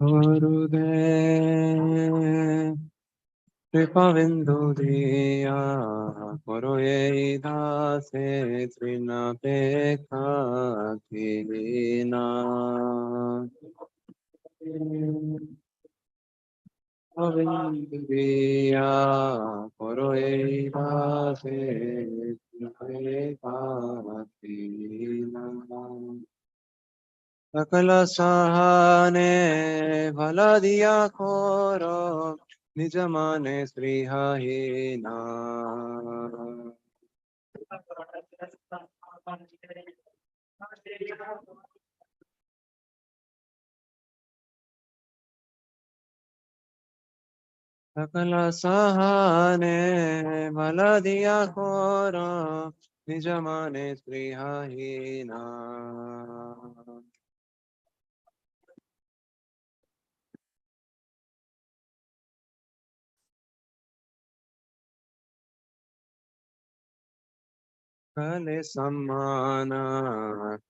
Gurudev Krpasindhu diya karo ei dase trina pekhatina Krpasindhu diya karo ei dase trina pekhatina Sakala sahane bhala diya koro Nijamane srihahina Sakala sahane bhala diya koro Nijamane srihahina Kale sammana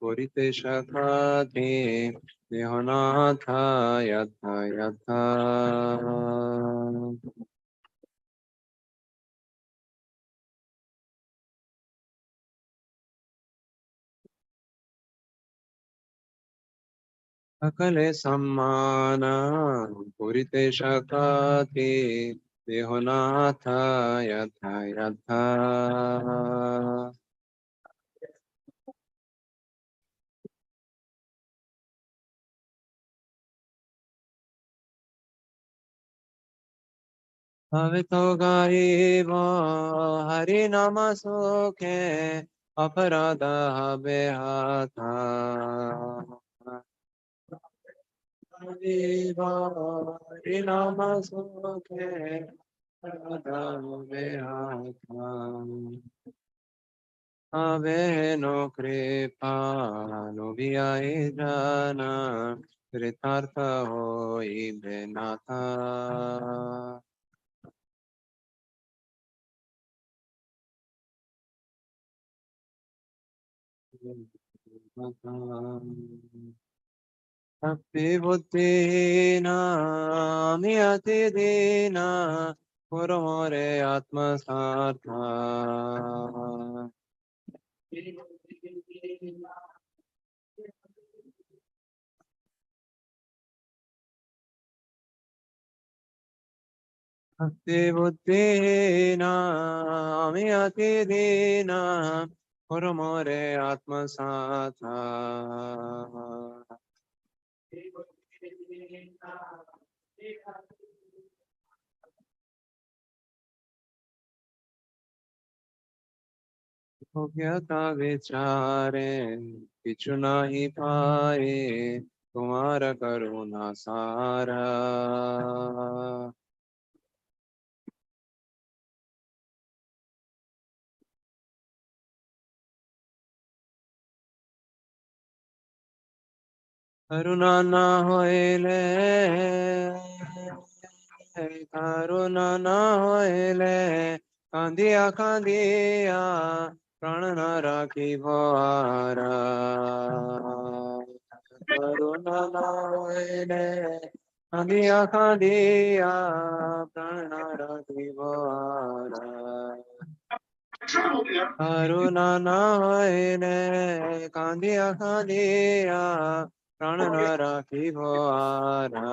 korite shakati Dehonatha yatha yatha Akale sammana korite shakati Dehonatha yatha yatha Avito garibo harinama sukhe aparada behatha Garibo harinama sukhe aparada behatha Aveno kripa loviya jana Kritartha hoi benatha Bhakti buddhina amyati dina Purmore atma sartha Bhakti buddhina amyati dina Purmore atma sartha Bhogyata vichare kichu nahi paaye Tumhara karuna sara Karuna na hoile Karuna na hoile Kandiya kandiya Prana na rakhi bhara Karuna na hoile Kandiya kandiya Prana na rakhi bhara Karuna na hoile Kandiya kandiya Prana na rakhi bhara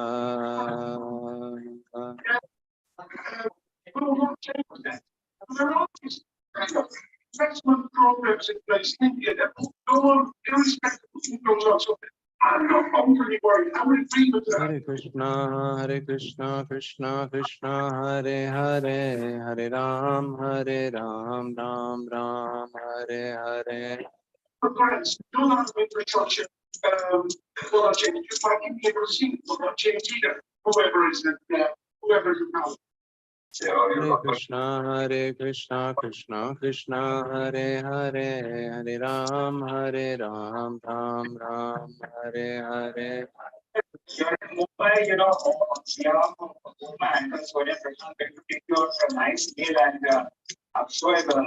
Investment programs in place in India that no one, irrespective of who goes on something, I'm not overly worried. I'm in agreement with that. Hare Krishna, Krishna Krishna, Hare Hare, Hare Ram, Ram Ram, Hare Hare. Programs, no amount of infrastructure will not change. Just like India receive will not change either. Whoever is whoever is now. Hare Krishna, Krishna Krishna, Hare Hare, Hare Ram, Ram Ram, Hare Hare. That's what I'm take you a nice meal and I'm sure even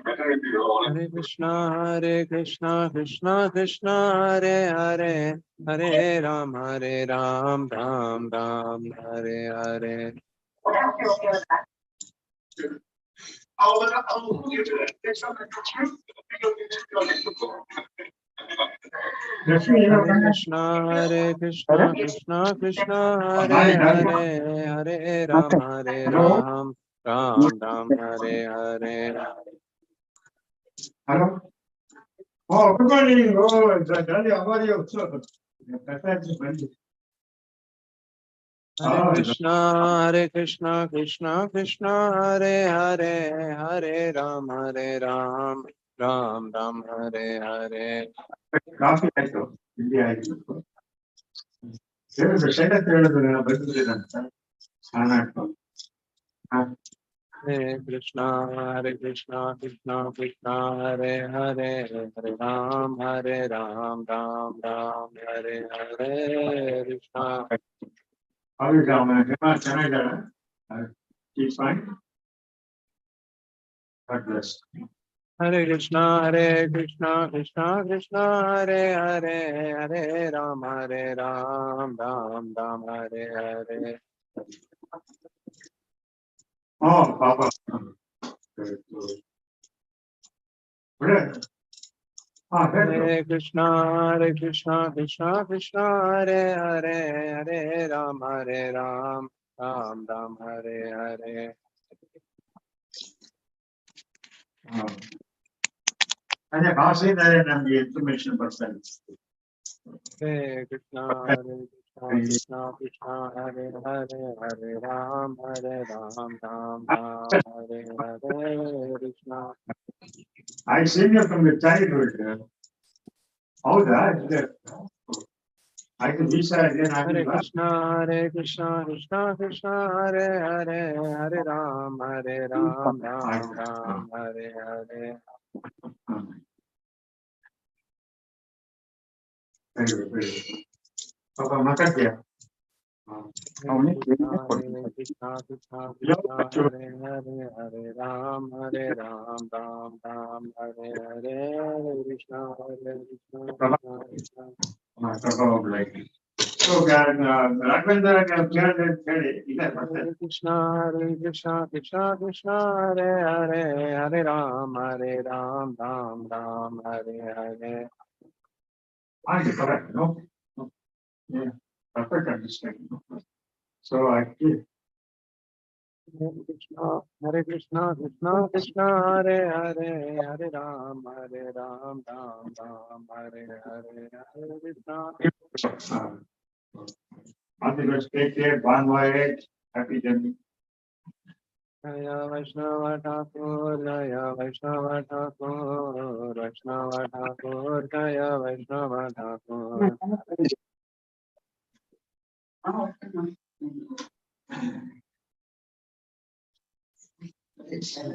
better if you all. Hare Krishna, Krishna Krishna, Hare Hare, Hare Ram, Ram Ram, Hare Hare. I'll give you that. There's something Hare Krishna, Krishna Krishna, Hare Hare, Hare Ram, Ram Ram, Hare Hare. Hello? Oh, good morning. Oh, Daddy, how are you? Hare Krishna, Krishna Krishna, Hare Hare, Hare Ram, Ram Ram, Hare Hare. Coffee, I go. India, I go. There is a shed Hare Krishna, Krishna Krishna, Hare Hare, Hare Ram, Ram Ram, Hare Hare. Krishna. How is Canada? Keep fine. God bless. Hare Krishna, Krishna Krishna, Hare Hare, Hare Ram, Ram Ram, Hare Hare. Oh, Papa. Hare Krishna, Krishna Krishna, Hare Hare, Hare Ram, Ram Ram, Hare Hare. And how say that I'm the information person. Hare Krishna, Krishna Krishna, Hare Hare, Hare Ram, Ram Hare Hare. Krishna. I seen you from the childhood. How that? I can be sad again. Hare Krishna, Krishna Krishna, Hare Hare, Hare Ram, Ram Hare Hare. Very good. Papa, makan dia. Krishna Krishna, Hare Hare, Hare Ram, Ram Hare Hare. Krishna Krishna. So, Raghavendra Hare Krishna, Krishna, Hare Ram, Ram Hare Hare. Correct, no? Yeah, perfect understanding. So I keep. Hare Krishna, Krishna, Hare Ram, Ram Hare Hare. Krishna. All the best. Take care. Bon voyage. Happy journey. Jaya Vaishnava Thakur, Jaya Vaishnava Thakur, Vaishnava Thakur, Jaya Vaishnava Thakur.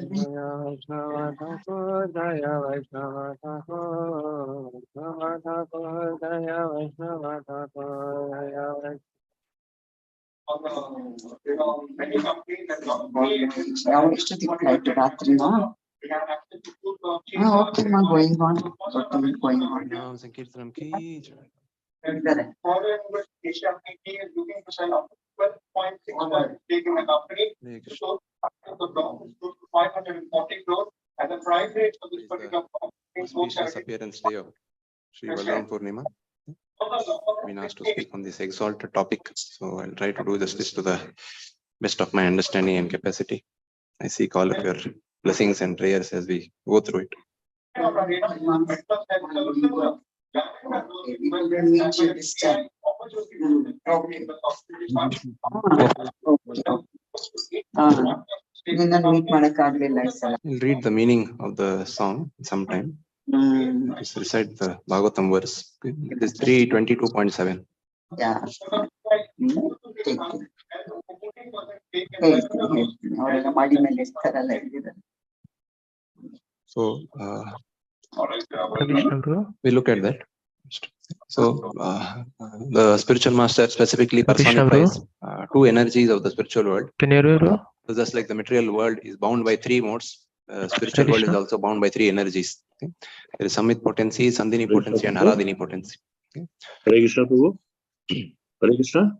Jaya Vaishnava Thakur, Jaya Vaishnava Thakur, Vaishnava Thakur, Jaya Vaishnava Thakur, Jaya Vaishnava. ಯಾವ ಎಷ್ಟೊತ್ತಿಗೆ flight ರಾತ್ರಿನಾ? Okay ಮಾ going on. Naam Sankirtanam ki jai. ಇದ್ದಾರೆ. Asia is looking to sell up to 12.6 stake in the company. So, the block is close to 540 crores, and the price rate for this particular company is Auspicious appearance day of Sri Vallam Purnima. Been asked to speak on this exalted topic, so I'll try to do justice to the best of my understanding and capacity. I seek all of your blessings and prayers as we go through it. I'll read the meaning of the song sometime. Just recite the Bhagavatam verse. It is 322.7. Yeah. So we look at that. So the spiritual master specifically personifies two energies of the spiritual world. Can you hear me? So just like the material world is bound by three modes, spiritual world is also bound by three energies. Okay? There is Samit potency, Sandhini potency, and Haladini potency. Okay? Hare Krishna, Prabhu. Hare Krishna.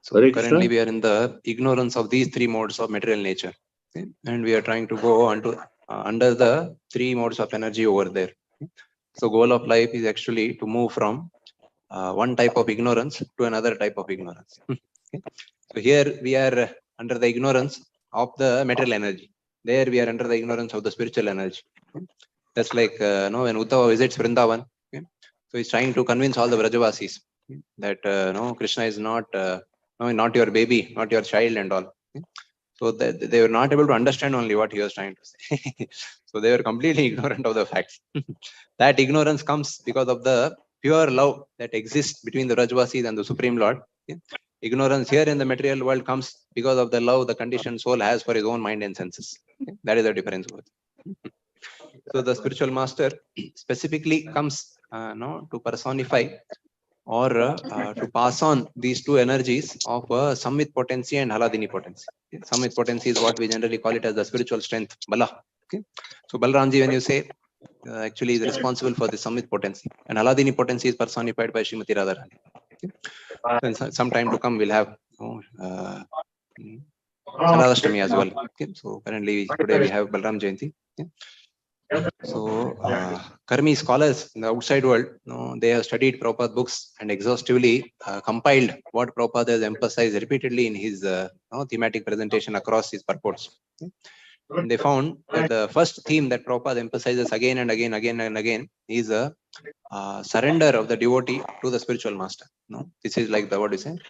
So currently we are in the ignorance of these three modes of material nature. Okay? And we are trying to go onto under the three modes of energy over there. Okay? So goal of life is actually to move from one type of ignorance to another type of ignorance. Okay? So here we are under the ignorance of the material energy. There we are under the ignorance of the spiritual energy. Okay? That's like when Uddhava visits Vrindavan. Okay? So he's trying to convince all the Vrajavasis that Krishna is not your baby, not your child and all. Okay? So they were not able to understand only what he was trying to say. So they were completely ignorant of the facts. That ignorance comes because of the pure love that exists between the Vrajavasis and the Supreme Lord. Okay? Ignorance here in the material world comes because of the love the conditioned soul has for his own mind and senses. Okay? That is the difference. So the spiritual master specifically comes to personify or to pass on these two energies of Samvit potency and Haladini potency. Okay? Samvit potency is what we generally call it as the spiritual strength, Bala. Okay? So Balramji, when you say actually is responsible for the Samvit potency, and Haladini potency is personified by Srimati Radharani. Okay? So some time to come we'll have Radhashtami as well. Okay? So currently today we have Balarama Jayanti. Okay? So Karmi scholars in the outside world, they have studied Prabhupada books and exhaustively compiled what Prabhupada has emphasized repeatedly in his thematic presentation across his purports. Okay? And they found that the first theme that Prabhupada emphasizes again and again is a surrender of the devotee to the spiritual master. This is like the what is it?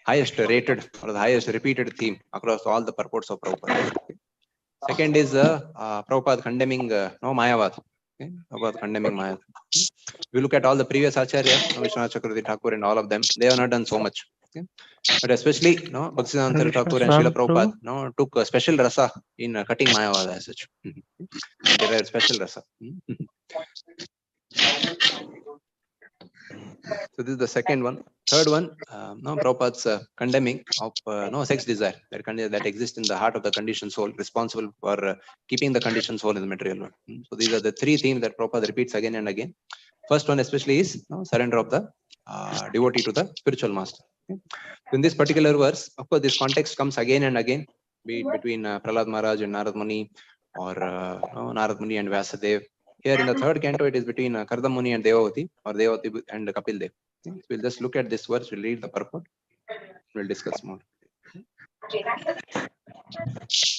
Highest rated or the highest repeated theme across all the purports of Prabhupada. Okay? Second is Prabhupada condemning Mayavad. Okay? Prabhupada condemning Mayavad. If you look at all the previous acharyas, Vishwanath Chakravarti Thakur and all of them, they have not done so much. Okay? But especially Bhaktisiddhanta Thakur and Srila Prabhupada took a special rasa in cutting Mayavad as such. They were special rasa. So this is the second one. Third one, Prabhupada's condemning of sex desire that exists in the heart of the conditioned soul, responsible for keeping the conditioned soul in the material world. So these are the three themes that Prabhupada repeats again and again. First one especially is surrender of the devotee to the spiritual master. Okay? So in this particular verse, of course, this context comes again and again, be it between Prahlad Maharaj and Narad Muni, or Narad Muni and Vyasadev. Here in the third canto, it is between Kardam Muni and Devavati, or Devavati and Kapil Dev. Okay? So we'll just look at this verse, we'll read the purport, we'll discuss more.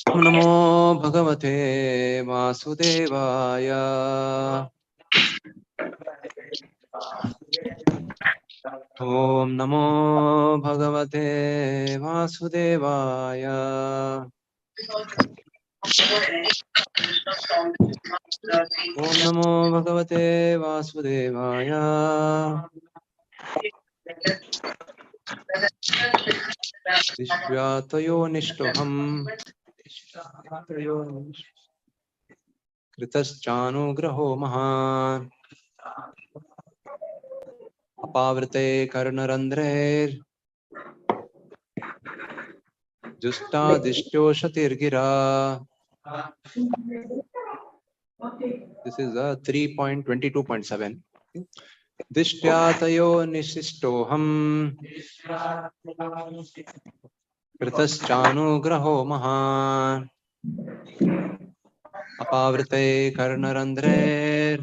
Om Namo Bhagavate Vasudevaya. Om Namo Bhagavate Vasudevaya. Om Namo Bhagavate Vasudevaya. Vishvyatayo Nishtoham Kritaschanu Mahan Apavrite Karnarandre Justa Dishtyo Shatirgira. This is 3.22.7. Dishyatayo Nishistoham Kritaschanu Mahan Apavrite Karnarandre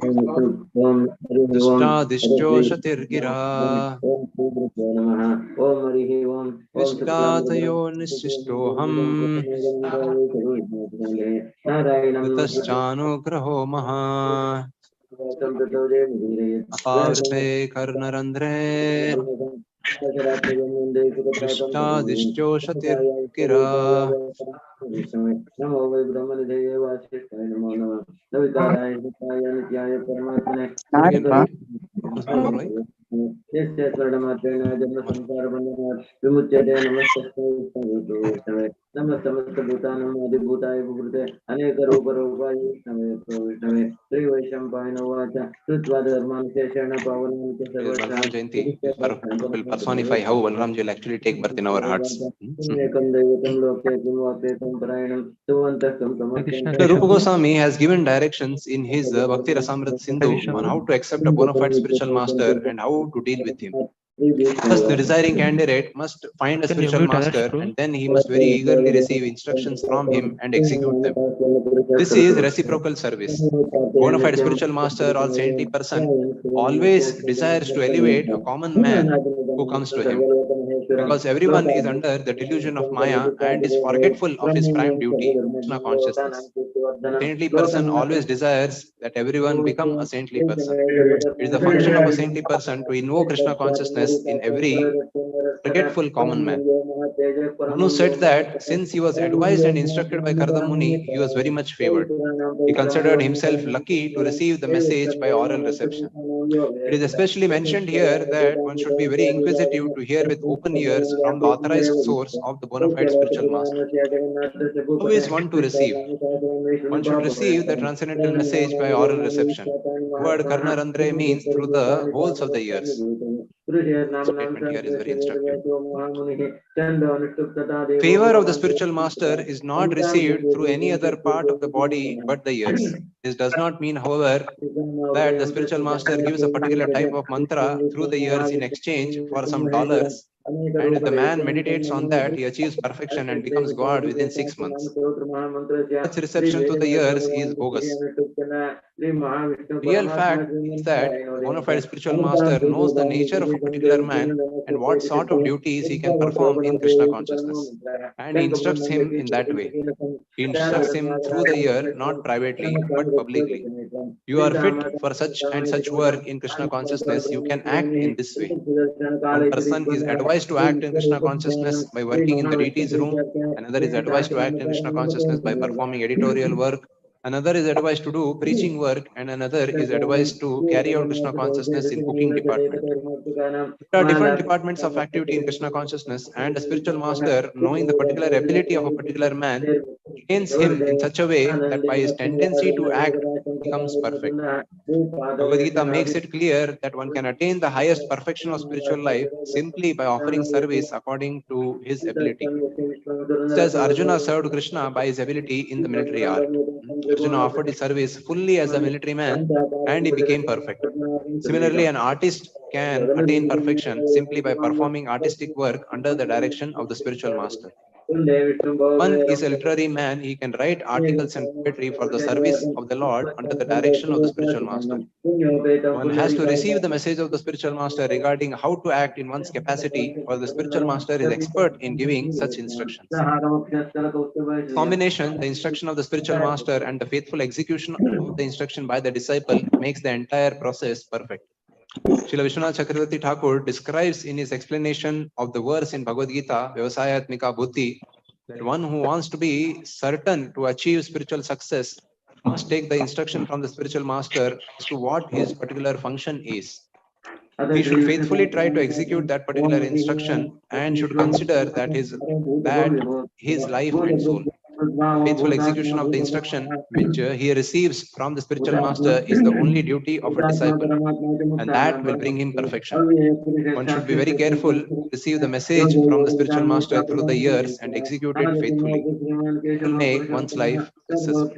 Dushta Dishcho Shatirgira. Vishtatayo Nishistoham Kritaschanu Mahan Apavrite Karnarandre Dushta Dishcho Shatirgira. यस्य स्वर्णमात्रेण जन्मसंसारबन्धनात् विमुच्यते नमस्तस्मै नमस्तमस्तभूतानाम् आदिभूताय विभूते अनेकरूपरूपाय विष्णवे श्रीवैशम्पायन उवाच श्रुत्वा धर्मानुशेषेण पावनानि च Balarama Jayanti will personify how Balaramji will actually take birth in our hearts. एकं दैवतं लोके किं वाप्येतं परायणं सुवन्तः समर्थ्यन्ते So Rupa Goswami has given directions in his Bhakti Rasamrita Sindhu on how to accept a bona fide spiritual master and how to deal with him. First, the desiring candidate must find a spiritual master and then he must very eagerly receive instructions from him and execute them. This is reciprocal service. Bona fide spiritual master or saintly person always desires to elevate a common man who comes to him. Because everyone is under the delusion of Maya and is forgetful of his prime duty, Krishna consciousness. A saintly person always desires that everyone become a saintly person. It is the function of a saintly person to invoke Krishna consciousness in every forgetful common man. Manu said that since he was advised and instructed by Kardama Muni, he was very much favored. He considered himself lucky to receive the message by oral reception. It is especially mentioned here that one should be very inquisitive to hear with open ears from the authorized source of the bona fide spiritual master. Who is one to receive? One should receive the transcendental message by oral reception. The word Karna Randre means through the holes of the ears. The statement here is very instructive. Favor of the spiritual master is not received through any other part of the body but the ears. This does not mean, however, that the spiritual master gives a particular type of mantra through the ears in exchange for some dollars, and if the man meditates on that, he achieves perfection and becomes God within 6 months. Such reception to the ears is bogus. Real fact is that the bona fide spiritual master knows the nature of a particular man and what sort of duties he can perform in Krishna consciousness, and he instructs him in that way. He instructs him through the ear, not privately, but publicly. You are fit for such and such work in Krishna consciousness, you can act in this way. One person is advised to act in Krishna consciousness by working in the deity's room, another is advised to act in Krishna consciousness by performing editorial work, another is advised to do preaching work, and another is advised to carry out Krishna consciousness in cooking department. There are different departments of activity in Krishna consciousness, and a spiritual master, knowing the particular ability of a particular man, trains him in such a way that by his tendency to act, becomes perfect. Bhagavad Gita makes it clear that one can attain the highest perfection of spiritual life simply by offering service according to his ability. Just as Arjuna served Krishna by his ability in the military art. Arjuna offered his service fully as a military man and he became perfect. Similarly, an artist can attain perfection simply by performing artistic work under the direction of the spiritual master. One is a literary man, he can write articles and poetry for the service of the Lord under the direction of the spiritual master. One has to receive the message of the spiritual master regarding how to act in one's capacity, or the spiritual master is expert in giving such instructions. Combination, the instruction of the spiritual master and the faithful execution of the instruction by the disciple makes the entire process perfect. Srila Vishwanath Chakravarti Thakur describes in his explanation of the verse in Bhagavad Gita, Vyavasayatmika Buddhi, that one who wants to be certain to achieve spiritual success must take the instruction from the spiritual master as to what his particular function is. He should faithfully try to execute that particular instruction and should consider that his life and soul. Faithful execution of the instruction which he receives from the spiritual master is the only duty of a disciple, and that will bring him perfection. One should be very careful to receive the message from the spiritual master through the ears and execute it faithfully. It will make one's life successful.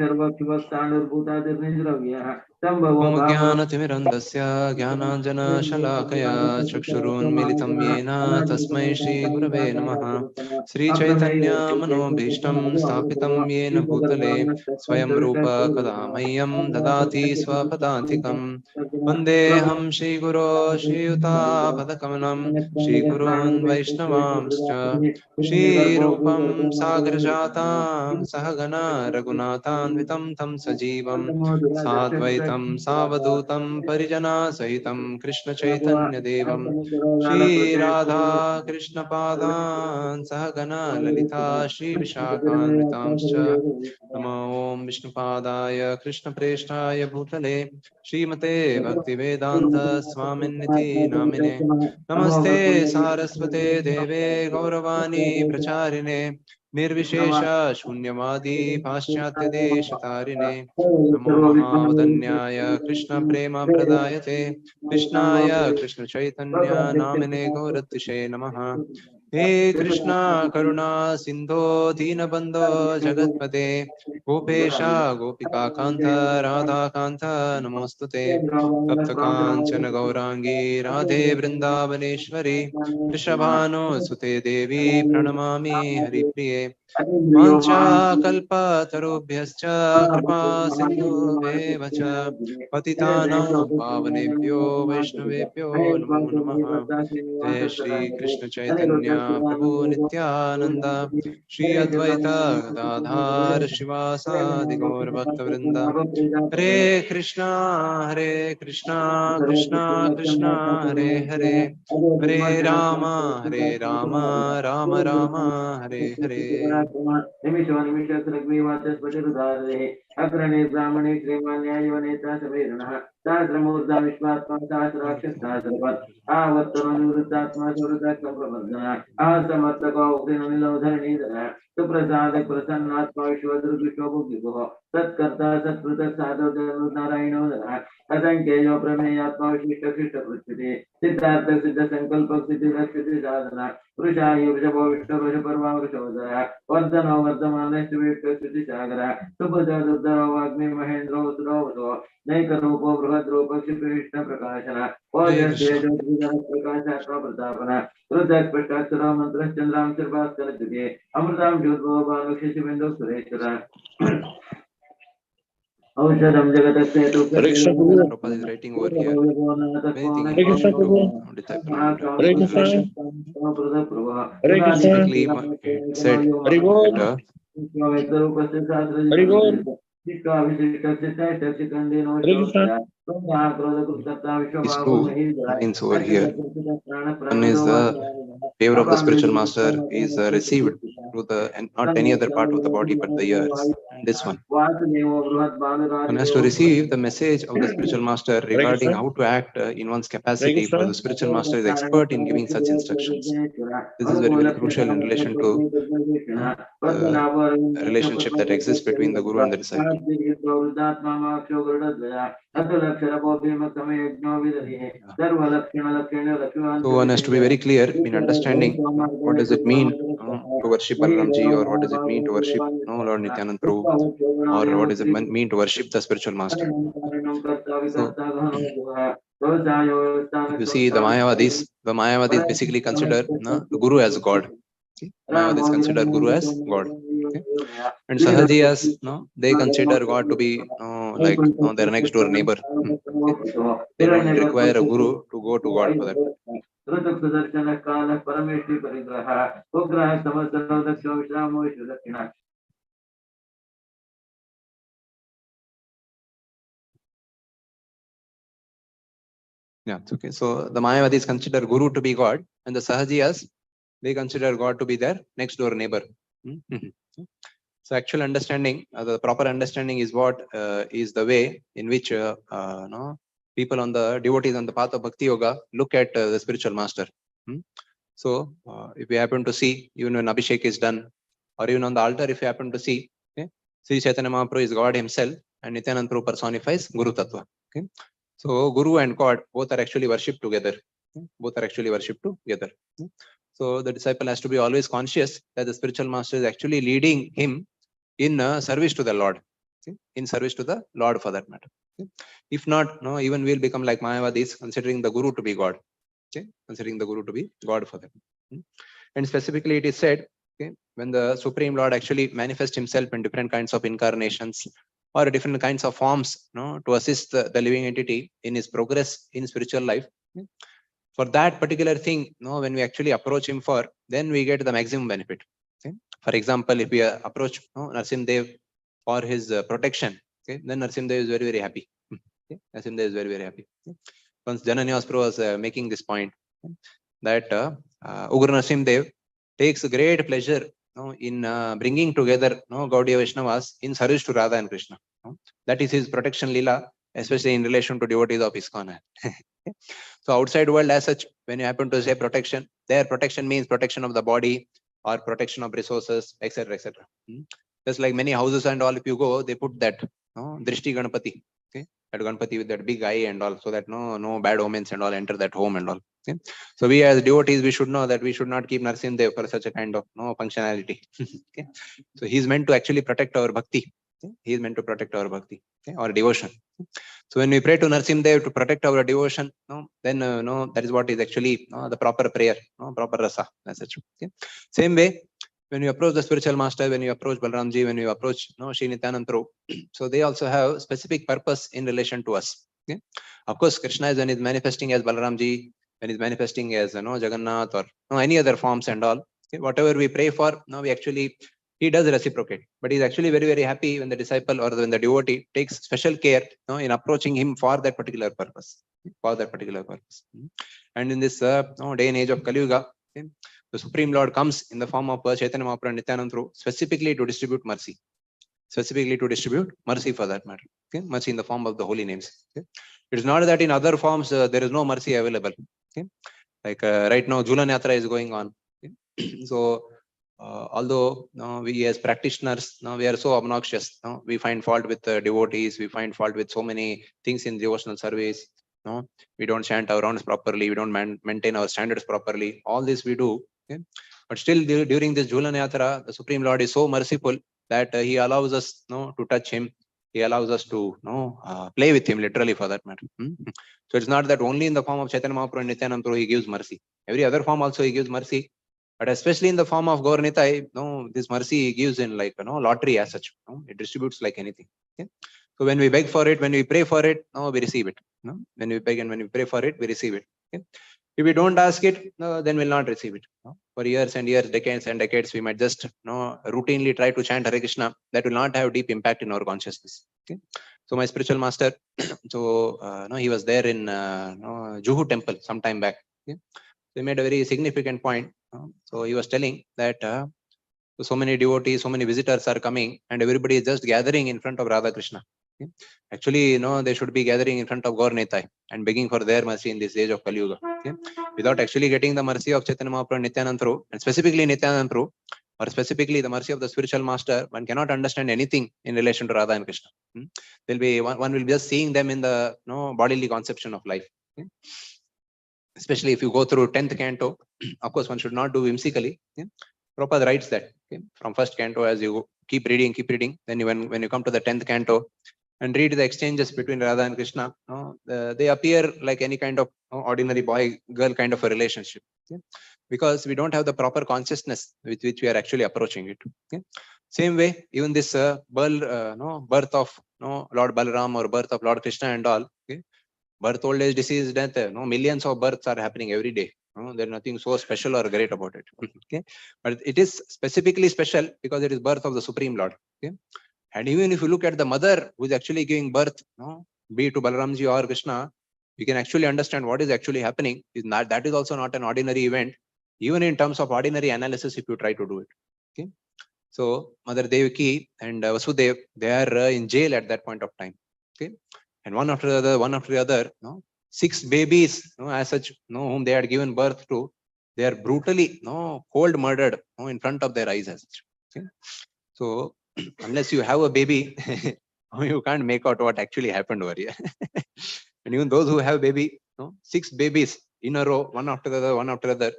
Om Jnanatimirandasya Jnananjana Shalakaya Chakshurunmilitam Yena Tasmai Shri Gurave Namaha Sri Chaitanya Manobhishtam Sthapitam Yena Bhutale Swayam Rupa Kadamayam Dadati Swapadantikam Vandeham Shri Guru Shri Yuta Padakamanam Shri Gurun Vaishnavamscha Shri Rupam Sagrajatam Sahagana Raghunathan Vitam Tam Sajivam Sadvaitam Sahitam Savadutam Parijana Sahitam Krishna Chaitanya Devam Shri Radha Krishna Padan Sahagana Lalita Shri Vishakan Vitamscha Namo Om Vishnu Padaya Krishna Preshtaya Bhutale Srimate Bhaktivedanta Swaminiti Namine Namaste Saraswate Deve Gauravani Pracharine Nirvishesha Shunyavadi Paschatya Deshatarine Namo Mahavadanyaya Krishna Prema Pradayate Krishnaya Krishna Chaitanya Namine Gauratishe Namaha He Krishna Karuna Sindho Dinabandho Jagatpate Gopesha Gopika Kanta Radha Kanta Namostute Taptakanchana Gaurangi Radhe Vrindavaneshwari Rishabhano Sute Devi Pranamami Haripriye Vancha kalpa tarubhyascha kripa sindhu vevacha patitanam pavanebhyo vaishnavebhyo namo namaha Jai Shri Krishna Chaitanya Prabhu Nityananda Shri Advaita Gadadhar Shivasadi Gaur Bhakta Vrinda Hare Krishna Krishna Krishna Hare Hare Hare Rama Rama Rama Hare Hare अग्रणे ब्राह्मणे श्रीमान्यायवनेता सवेरणः सहस्रमूर्धा विश्वात्मा सहस्राक्ष सहस्रपत् आवत्तरो निवृत्तात्मा सुहृदाक्षप्रवर्धनः असमर्थको उग्रनिलोधरणीधरः सुप्रसाद प्रसन्नात्मा विश्वदृग्विश्वभुग्विभुः सत्कर्ता सत्कृतः साधो नारायणो नरः असंख्येयो प्रमेयात्मा विशिष्टशिष्टपृच्छते सिद्धार्थ सिद्ध संकल्प सिद्धिरक्षति साधना वृषायु वृषभो विष्णुवृषपर्वा वृषोदरः वर्धनो वर्धमानश्चुति सागरः सुभद्र दुर्धरो वाग्मी महेन्द्रो सुरो वसो नैकरूपो बृहद्रूप क्षिप्रविष्ण प्रकाशनः ओजस्तेजो प्रकाशात्मा प्रतापनः रुद्रस्पष्टाक्षरो मंत्रश्चन्द्रां सर्वास्करद्युते अमृतां ज्योत्भो भानुक्षितिबिन्दु सुरेश्वरः औषधं जगतस्य Hare Krishna Prabhu. Prabhupada is writing over here. Anything Hare Krishna important Prabhu. to disciple and Hare Krishna. revelation. Hare Krishna. Specifically, it said Hare Bol. that Hare Bol. Hare Krishna. these two lines over here. One is the favor of the spiritual master is received through the and not any other part of the body but the ears. And this one has to receive the message of the spiritual master regarding how to act in one's capacity, for the spiritual master is expert in giving such instructions. This is very, very crucial in relation to the relationship that exists between the guru and the disciple. So one has to be very clear in understanding what does it mean to worship Balarama Ji, or what does it mean to worship Lord Nityanand Prabhu, or what does it mean to worship the spiritual master. So, if you see the Mayavadis basically consider the Guru as God. Okay? Mayavadis consider Guru as God. Okay? And Sahajiyas, they consider God to be like their next door neighbor. Okay? They don't require a Guru to go to God for that. Yeah, it's okay. So the Mayavadis consider Guru to be God, and the Sahajiyas, they consider God to be their next door neighbor. So actual understanding, the proper understanding is what is the way in which people on the devotees on the path of Bhakti Yoga look at the spiritual master. So if we happen to see, even when Abhishek is done, or even on the altar, if you happen to see, okay, Sri Chaitanya Mahaprabhu is God himself, and Nityanand Prabhu personifies Guru Tattva. Okay. So Guru and God both are actually worshipped together. Both are actually worshipped together. So the disciple has to be always conscious that the spiritual master is actually leading him in service to the Lord. In service to the Lord for that matter. If not, even we'll become like Mayavadis, considering the Guru to be God. Considering the Guru to be God for them. And specifically it is said, when the Supreme Lord actually manifests himself in different kinds of incarnations or different kinds of forms to assist the living entity in his progress in spiritual life. For that particular thing, when we actually approach him for, then we get the maximum benefit. For example, if we approach Narsimha Dev for his protection, then Narsimha Dev is very, very happy. Okay? Narasimhadev is very, very happy. Okay? Once Jananyasprabhu was making this point, that Ugra Narasimhadev takes great pleasure in bringing together Gaudiya Vaishnavas in service to Radha and Krishna. That is his protection lila, especially in relation to devotees of ISKCON. So outside world as such, when you happen to say protection, their protection means protection of the body or protection of resources, etc., etc. Just like many houses and all, if you go, they put that Drishti Ganapati, okay, that Ganapati with that big eye and all, so that no bad omens and all enter that home and all. Okay? So we as devotees, we should know that we should not keep Narasimhadev for such a kind of functionality. Okay? So he's meant to actually protect our bhakti. Okay? He is meant to protect our bhakti, okay? Or devotion. So when we pray to Narasimhadev to protect our devotion, then that is what is actually the proper prayer, proper rasa. That's it. Okay? Same way, when you approach the spiritual master, when you approach Balaramji, when you approach Sri Nityananda Prabhu, so they also have specific purpose in relation to us. Okay? Of course, Krishna is when he's manifesting as Balaramji, when he's manifesting as Jagannath or any other forms and all. Okay? Whatever we pray for, we actually, he does reciprocate, but he's actually very, very happy when the disciple or when the devotee takes special care in approaching him for that particular purpose. And in this day and age of Kali Yuga, okay, the Supreme Lord comes in the form of Chaitanya Mahaprabhu and Nityananda Prabhu specifically to distribute mercy. Specifically to distribute mercy for that matter. Okay? Mercy in the form of the holy names. Okay? It is not that in other forms there is no mercy available. Okay? Like right now, Jhulan Yatra is going on. Okay? So, although we as practitioners, we are so obnoxious. We find fault with devotees. We find fault with so many things in devotional service. We don't chant our rounds properly. We don't maintain our standards properly. All this we do. Okay? But still, during this Jhulan Yatra, the Supreme Lord is so merciful that he allows us to touch him. He allows us to play with him, literally, for that matter. So it's not that only in the form of Chaitanya Mahaprabhu and Nityananda Prabhu he gives mercy. Every other form also he gives mercy. But especially in the form of Gaur Nitai, this mercy he gives in like lottery as such. It distributes like anything. Okay? So when we beg for it, when we pray for it, we receive it. When we beg and when we pray for it, we receive it. Okay? If we don't ask it, then we'll not receive it. For years and years, decades and decades, we might just routinely try to chant Hare Krishna. That will not have deep impact in our consciousness. Okay? So my spiritual master, so he was there in Juhu temple some time back. Okay? So he made a very significant point. So he was telling that so many devotees, so many visitors are coming, and everybody is just gathering in front of Radha Krishna. Okay? Actually, they should be gathering in front of Gaur Nitai and begging for their mercy in this age of Kali Yuga. Okay? Without actually getting the mercy of Chaitanya Mahaprabhu and Nityananda Prabhu, and specifically Nityananda Prabhu, or specifically the mercy of the spiritual master, one cannot understand anything in relation to Radha and Krishna. There'll be one will be just seeing them in the bodily conception of life. Okay? Especially if you go through 10th canto, of course, one should not do whimsically. Okay? Prabhupada writes that from first canto, as you keep reading, then when you come to the 10th canto and read the exchanges between Radha and Krishna, they appear like any kind of ordinary boy-girl kind of a relationship. Okay? Because we don't have the proper consciousness with which we are actually approaching it. Okay? Same way, even this birth of Lord Balaram or birth of Lord Krishna and all, okay? Birth, old age, disease, death, millions of births are happening every day. There's nothing so special or great about it. Okay, but it is specifically special because it is birth of the Supreme Lord. Okay, and even if you look at the mother who is actually giving birth, be it to Balaramji or Krishna, you can actually understand what is actually happening. That is also not an ordinary event, even in terms of ordinary analysis. If you try to do it, okay. So Mother Devaki and Vasudev, they are in jail at that point of time. Okay. And one after the other, 6 babies, as such, whom they had given birth to, they are brutally, cold murdered, in front of their eyes as such. Okay? So unless you have a baby, you can't make out what actually happened over here. And even those who have baby, 6 babies in a row, one after the other,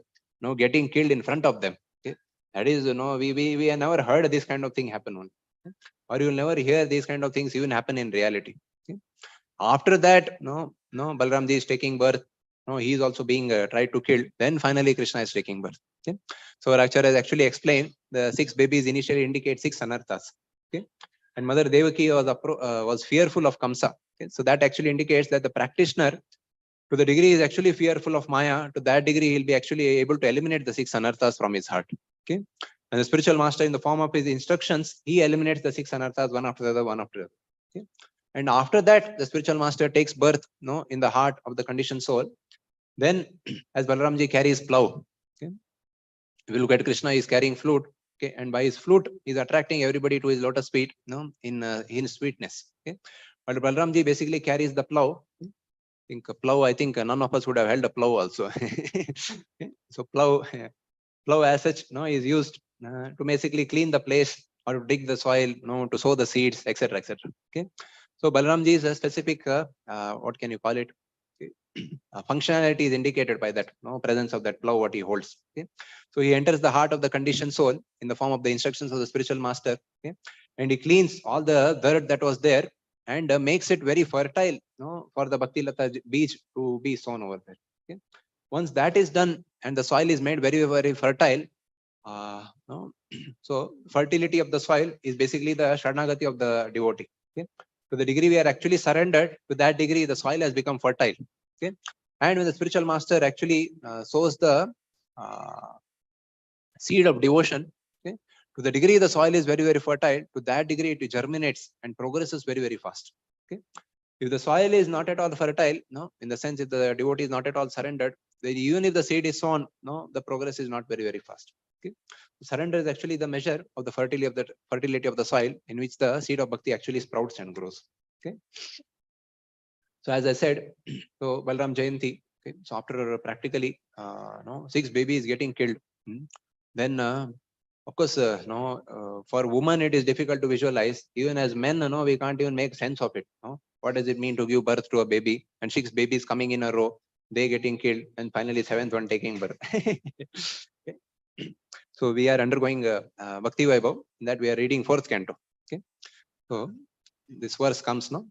getting killed in front of them. Okay? That is, we have never heard this kind of thing happen. Okay? Or you will never hear these kind of things even happen in reality. Okay? After that, Balaramji is taking birth. He is also being tried to kill. Then finally, Krishna is taking birth. Okay? So our Acharya has actually explained the 6 babies initially indicate 6 anarthas. Okay? And Mother Devaki was fearful of Kamsa. Okay? So that actually indicates that the practitioner, to the degree he is actually fearful of Maya, to that degree he will be actually able to eliminate the 6 anarthas from his heart. Okay? And the spiritual master, in the form of his instructions, he eliminates the 6 anarthas one after the other, one after the other. Okay? And after that, the spiritual master takes birth, in the heart of the conditioned soul. Then, as Balaramji carries plow, okay, if you look at Krishna, he is carrying flute, okay, and by his flute, he is attracting everybody to his lotus feet, in sweetness. Okay, but Balaramji basically carries the plow. I think none of us would have held a plow also. Okay, so plow as such, is used to basically clean the place or to dig the soil, to sow the seeds, etc., etc. Okay, so Balaramji is a specific, what can you call it? Okay. Functionality is indicated by that, presence of that plow what he holds. Okay, so he enters the heart of the conditioned soul in the form of the instructions of the spiritual master. Okay, and he cleans all the dirt that was there and makes it very fertile, for the Bhakti Lata beach to be sown over there. Okay, once that is done and the soil is made very, very fertile, so fertility of the soil is basically the Sharanagati of the devotee. Okay, to the degree we are actually surrendered, to that degree the soil has become fertile. Okay, and when the spiritual master actually sows the seed of devotion, okay, to the degree the soil is very, very fertile, to that degree it germinates and progresses very, very fast. Okay, if the soil is not at all fertile, in the sense if the devotee is not at all surrendered, then even if the seed is sown, the progress is not very, very fast. Okay, surrender is actually the measure of the fertility of the soil in which the seed of bhakti actually sprouts and grows. Okay, so as I said, so Balarama Jayanti. Okay, so after practically 6 babies getting killed, then of course, for women it is difficult to visualize. Even as men, we can't even make sense of it. What does it mean to give birth to a baby and 6 babies coming in a row, they getting killed, and finally 7th one taking birth? Okay. So we are undergoing Bhakti Vaibhav, that we are reading 4th canto. Okay, so this verse comes now.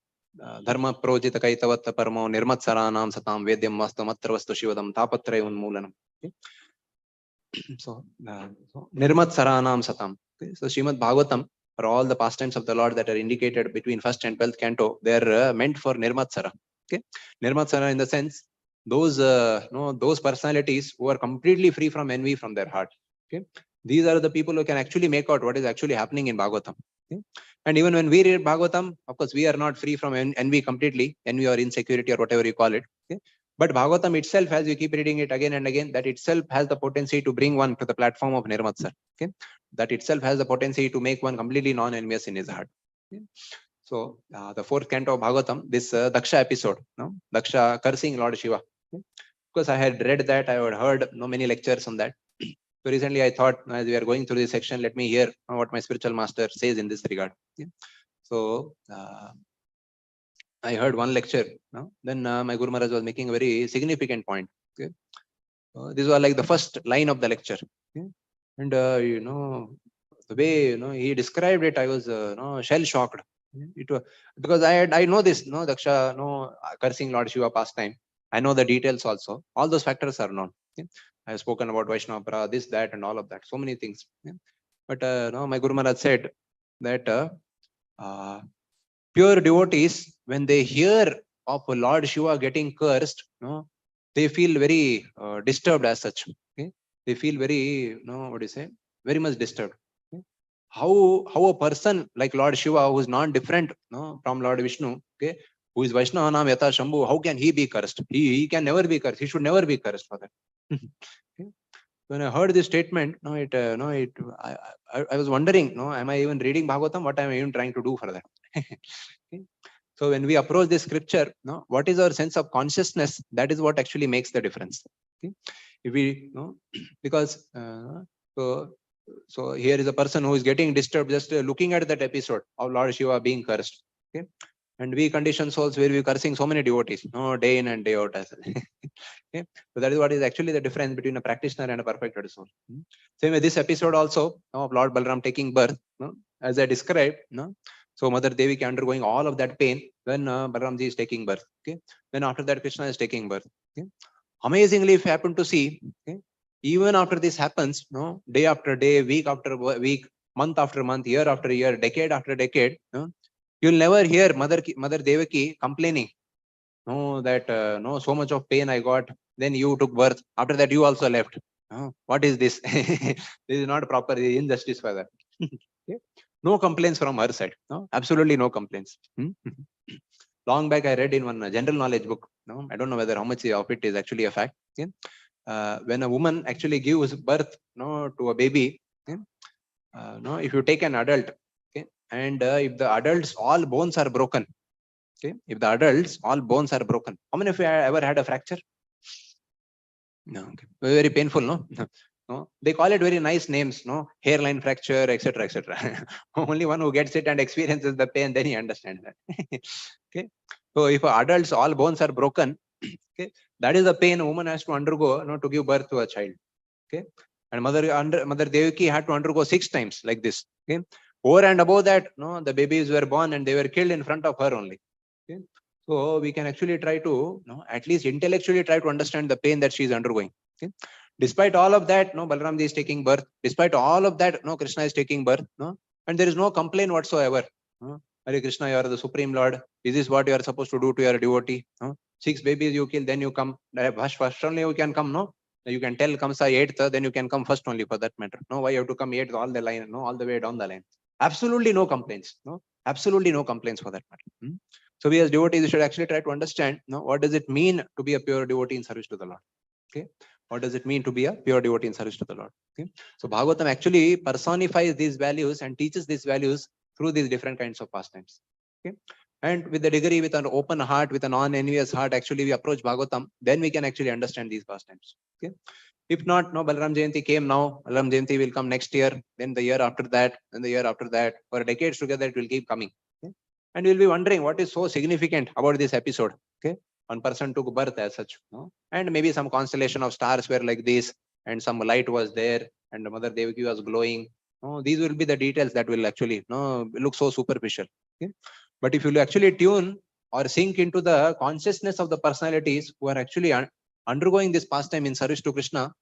Dharma projita kaitavatta paramo nirmat saranam satam vedyam vastam atra vastu shivadam tapatraya unmoolanam. Okay. So nirmat saranam satam. Okay. So Srimad Bhagavatam, for all the pastimes of the Lord that are indicated between 1st and 12th canto, they are meant for nirmat sara. Okay, nirmat sara in the sense those those personalities who are completely free from envy from their heart. Okay, these are the people who can actually make out what is actually happening in Bhagavatam. Okay? And even when we read Bhagavatam, of course, we are not free from envy completely, envy or insecurity or whatever you call it. Okay? But Bhagavatam itself, as you keep reading it again and again, that itself has the potency to bring one to the platform of Nirmatsar. Okay? That itself has the potency to make one completely non-envious in his heart. Okay? So the 4th canto of Bhagavatam, this Daksha episode, Daksha cursing Lord Shiva. Okay? Of course, I had read that, I had heard many lectures on that. So recently I thought, as we are going through this section, let me hear what my spiritual master says in this regard. Okay? So I heard one lecture. Then my Guru Maharaj was making a very significant point. Okay? This was like the first line of the lecture. Okay? And the way he described it, I was shell shocked. It was because I know this, Daksha, cursing Lord Shiva pastime. I know the details also. All those factors are known. Okay? I have spoken about Vaishnava, this, that, and all of that. So many things. Okay? But my Guru Maharaj said that pure devotees, when they hear of Lord Shiva getting cursed, they feel very disturbed as such. Okay? They feel very, what do you say, very much disturbed. Okay? How a person like Lord Shiva, who is non-different from Lord Vishnu, okay, who is Vaishnava Nam Yata Shambhu, how can he be cursed? He can never be cursed. He should never be cursed for that. Okay? When I heard this statement, I was wondering, am I even reading Bhagavatam? What am I even trying to do for that? Okay? So when we approach this scripture, what is our sense of consciousness? That is what actually makes the difference. Okay? If we because so here is a person who is getting disturbed just looking at that episode of Lord Shiva being cursed. Okay? And we conditioned souls where we cursing so many devotees, day in and day out as well. Okay? So that is what is actually the difference between a practitioner and a perfected soul. Same with this episode also of Lord Balaram taking birth, as I described. So Mother Devaki undergoing all of that pain when Balaramji is taking birth. Okay? Then after that Krishna is taking birth. Okay? Amazingly, if you happen to see, okay, even after this happens, day after day, week after week, month after month, year after year, decade after decade, you'll never hear Mother Devaki complaining. That so much of pain I got. Then you took birth. After that, you also left. What is this? This is not proper injustice for that. Okay? No complaints from her side. No, absolutely no complaints. Long back, I read in one general knowledge book. No, I don't know whether how much of it is actually a fact. Okay? When a woman actually gives birth, no, to a baby, okay? No, if you take an adult, okay, and if the adults all bones are broken, okay, if the adults all bones are broken, how many of you ever had a fracture? No, okay. Very painful, no? No, they call it very nice names, no, hairline fracture, etc., etc. Only one who gets it and experiences the pain, then he understands that. Okay, so if adults all bones are broken, okay, that is the pain a woman has to undergo, no, to give birth to a child. Okay, and Mother Devaki had to undergo 6 times like this. Okay, over and above that, no, the babies were born and they were killed in front of her only. Okay, so we can actually try to, no, at least intellectually try to understand the pain that she is undergoing. Okay, despite all of that, no, Balaramji is taking birth. Despite all of that, no, Krishna is taking birth. No, and there is no complaint whatsoever. No? Hare Krishna, you are the Supreme Lord. Is this what you are supposed to do to your devotee? No? 6 babies you kill, then you come. First only you can come, no? You can tell comes 8th, then you can come first only for that matter. No, why you have to come 8th all the line, no, all the way down the line. Absolutely no complaints. No, absolutely no complaints for that matter. So we as devotees should actually try to understand, no, what does it mean to be a pure devotee in service to the Lord? Okay, what does it mean to be a pure devotee in service to the Lord? Okay, so Bhagavatam actually personifies these values and teaches these values through these different kinds of pastimes. Okay, and with the degree, with an open heart, with a non-envious heart, actually we approach Bhagavatam, then we can actually understand these pastimes. Okay, if not, no, Balarama Jayanti came now, Balarama Jayanti will come next year, then the year after that, then the year after that, for decades together it will keep coming. Okay? And you'll be wondering what is so significant about this episode. Okay, one person took birth as such, no? And maybe some constellation of stars were like this, and some light was there, and the Mother Devaki was glowing. No, these will be the details that will actually, no, look so superficial. Okay? But if you actually tune or sink into the consciousness of the personalities who are actually undergoing this pastime in service to Krishna,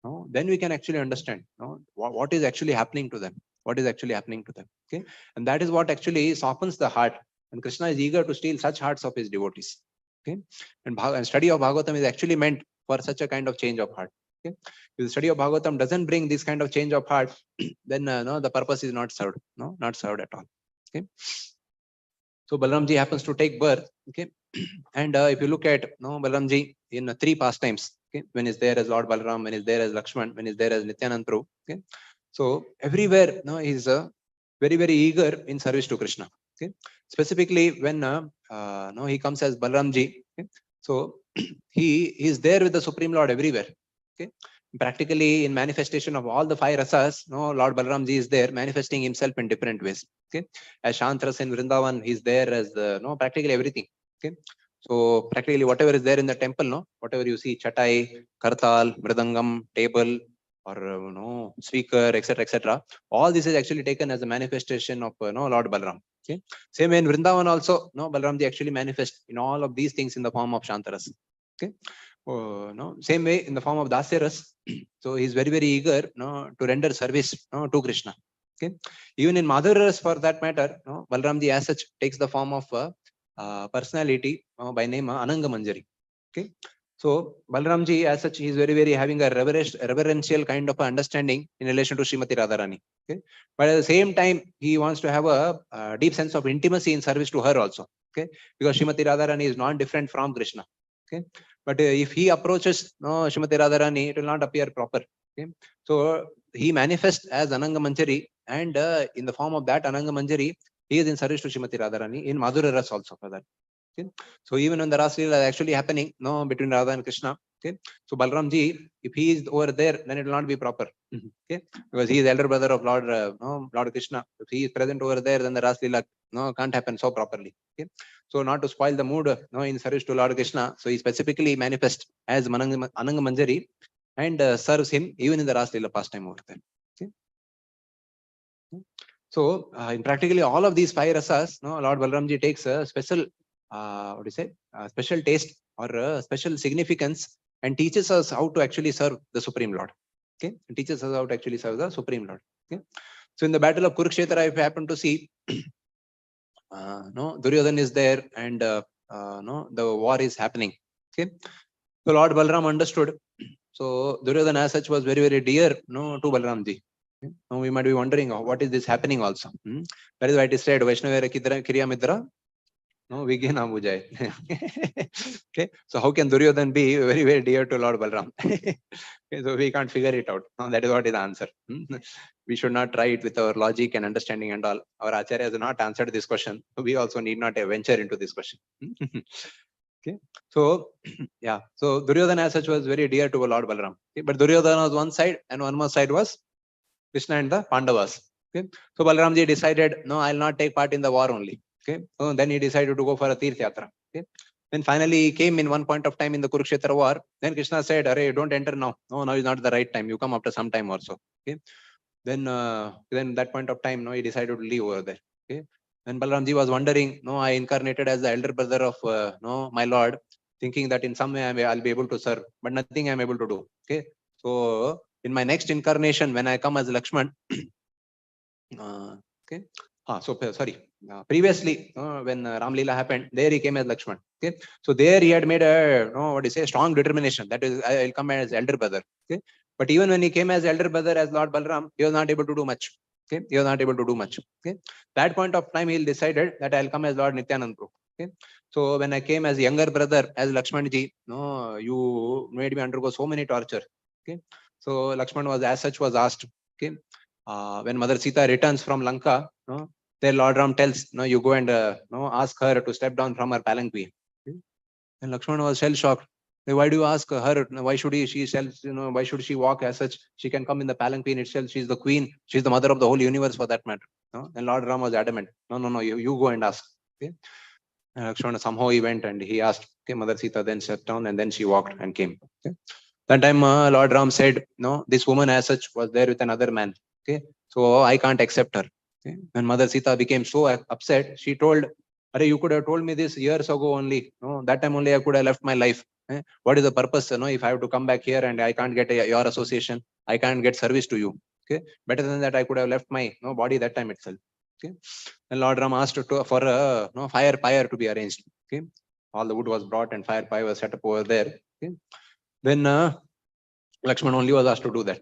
no, then we can actually understand, no, what is actually happening to them. What is actually happening to them. Okay, and that is what actually softens the heart. And Krishna is eager to steal such hearts of his devotees. Okay, and study of Bhagavatam is actually meant for such a kind of change of heart. Okay, if the study of Bhagavatam doesn't bring this kind of change of heart, then no, the purpose is not served. No, not served at all. Okay. So Balaramji happens to take birth. Okay, and if you look at, no, Balaramji in 3 pastimes. Okay, when is there as Lord Balaram, when is there as Lakshman, when is there as Nityanand Prabhu. Okay, so everywhere, no, he's very very eager in service to Krishna. Okay, specifically when no, he comes as Balaramji. Okay, so he is there with the Supreme Lord everywhere. Okay, practically in manifestation of all the 5 rasas, no, Lord Balaramji is there manifesting himself in different ways. Okay, as Shantras in Vrindavan, he's there as the, no, practically everything. Okay, so practically whatever is there in the temple, no, whatever you see, chatai, kartal, mridangam, table, or no, speaker, etc., etc., all this is actually taken as a manifestation of no, Lord Balaram. Okay, same way in Vrindavan also, no, Balaramji actually manifests in all of these things in the form of Shantaras. Okay, no, same way in the form of Dasyaras. So he's very very eager, no, to render service, no, to Krishna. Okay, even in Madhuras for that matter, no, Balaramji as such takes the form of personality by name Ananga Manjari. Okay, so Balaramji as such, he is very very having a reverential kind of understanding in relation to Srimati Radharani. Okay, but at the same time he wants to have a deep sense of intimacy in service to her also. Okay, because Srimati Radharani is not different from Krishna. Okay, but if he approaches, no, Srimati Radharani, it will not appear proper. Okay, so he manifests as Ananga Manjari, and in the form of that Ananga Manjari, he is in service to Srimati Radharani in Madhura Ras also for that. Okay, so even when the Ras Leela is actually happening, no, between Radha and Krishna. Okay, so Balaramji, if he is over there, then it will not be proper. Okay, because he is elder brother of Lord, no, Lord Krishna. If he is present over there, then the Ras Leela, no, can't happen so properly. Okay, so not to spoil the mood, no, in service to Lord Krishna, so he specifically manifests as Ananga Manjari and serves him even in the Ras Leela pastime over there. Okay. So in practically all of these 5 rasas, no, Lord Balaramji takes a special, what do you say, special taste or special significance and teaches us how to actually serve the Supreme Lord. Okay, and teaches us how to actually serve the Supreme Lord. Okay, so in the battle of Kurukshetra, if you happen to see, no, Duryodhan is there and no, the war is happening. Okay, so Lord Balaram understood. So Duryodhan as such was very very dear, no, to Balaramji. Okay? Now we might be wondering, what is this happening also? That is why it is said, Vaishnava Kriya Mitra. No, we can Abujay. Okay, so how can Duryodhan be very, very dear to Lord Balram? Okay, so we can't figure it out. No, that is what is the answer. We should not try it with our logic and understanding and all. Our Acharya has not answered this question. We also need not venture into this question. Okay, so yeah, so Duryodhan as such was very dear to Lord Balram. Okay, but Duryodhan was one side, and one more side was Krishna and the Pandavas. Okay, so Balramji decided, no, I'll not take part in the war only. Okay, so then he decided to go for a Tirth Yatra. Okay, then finally he came in one point of time in the Kurukshetra war. Then Krishna said, "Arey, don't enter now. No, now is not the right time. You come after some time also." Okay, then that point of time, no, he decided to leave over there. Okay, when Balramji was wondering, no, I incarnated as the elder brother of no, my Lord, thinking that in some way I'll be able to serve, but nothing I'm able to do. Okay, so in my next incarnation, when I come as Lakshman, okay. So sorry. Previously, when Ram Leela happened, there he came as Lakshman. Okay. So there he had made a what do you say, strong determination. That is, I'll come as elder brother. Okay. But even when he came as elder brother as Lord Balram, he was not able to do much. Okay. He was not able to do much. Okay. That point of time, he decided that I'll come as Lord Nityanand Prabhu. Okay. So when I came as younger brother as Lakshmanji, no, you made me undergo so many torture. Okay. So Lakshman was as such was asked. Okay. When Mother Sita returns from Lanka, no, there Lord Ram tells, no, you go and no, ask her to step down from her palanquin. Okay? And Lakshman was shell shocked. Why do you ask her? Why should why should she walk as such? She can come in the palanquin itself. She's the queen. She's the mother of the whole universe for that matter. No? And Lord Ram was adamant. No, you go and ask. Okay? And Lakshman somehow he went and he asked. Okay, Mother Sita then sat down and then she walked and came. Okay? That time Lord Ram said, no, this woman as such was there with another man. Okay, so I can't accept her. Okay? When Mother Sita became so upset, she told, "Arey, you could have told me this years ago only. No, that time only I could have left my life. What is the purpose? No, if I have to come back here and I can't get your association, I can't get service to you. Okay, better than that, I could have left my body that time itself." Okay, and Lord Ram asked for a fire pyre to be arranged. Okay, all the wood was brought and fire pyre was set up over there. Okay, then Lakshman only was asked to do that.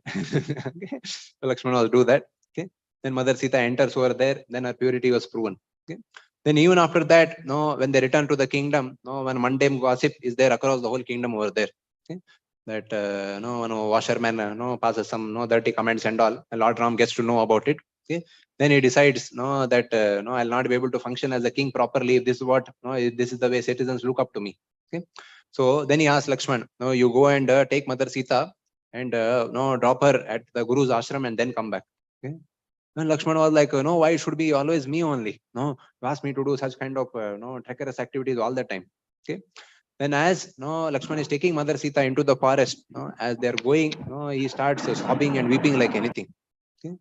Okay. So Lakshman was do that. Okay. Then Mother Sita enters over there. Then her purity was proven. Okay. Then even after that, when they return to the kingdom, when mundane gossip is there across the whole kingdom over there. Okay. That when a washerman passes some dirty comments and all, and Lord Ram gets to know about it. Okay. Then he decides that I'll not be able to function as a king properly if this is what if this is the way citizens look up to me. Okay. So then he asks Lakshman, you go and take Mother Sita and drop her at the Guru's ashram and then come back. Okay. And Lakshman was like, no, why it should be always me only? No, you ask me to do such kind of treacherous activities all the time. Okay. Then as Lakshman is taking Mother Sita into the forest, as they are going, he starts sobbing and weeping like anything. Okay.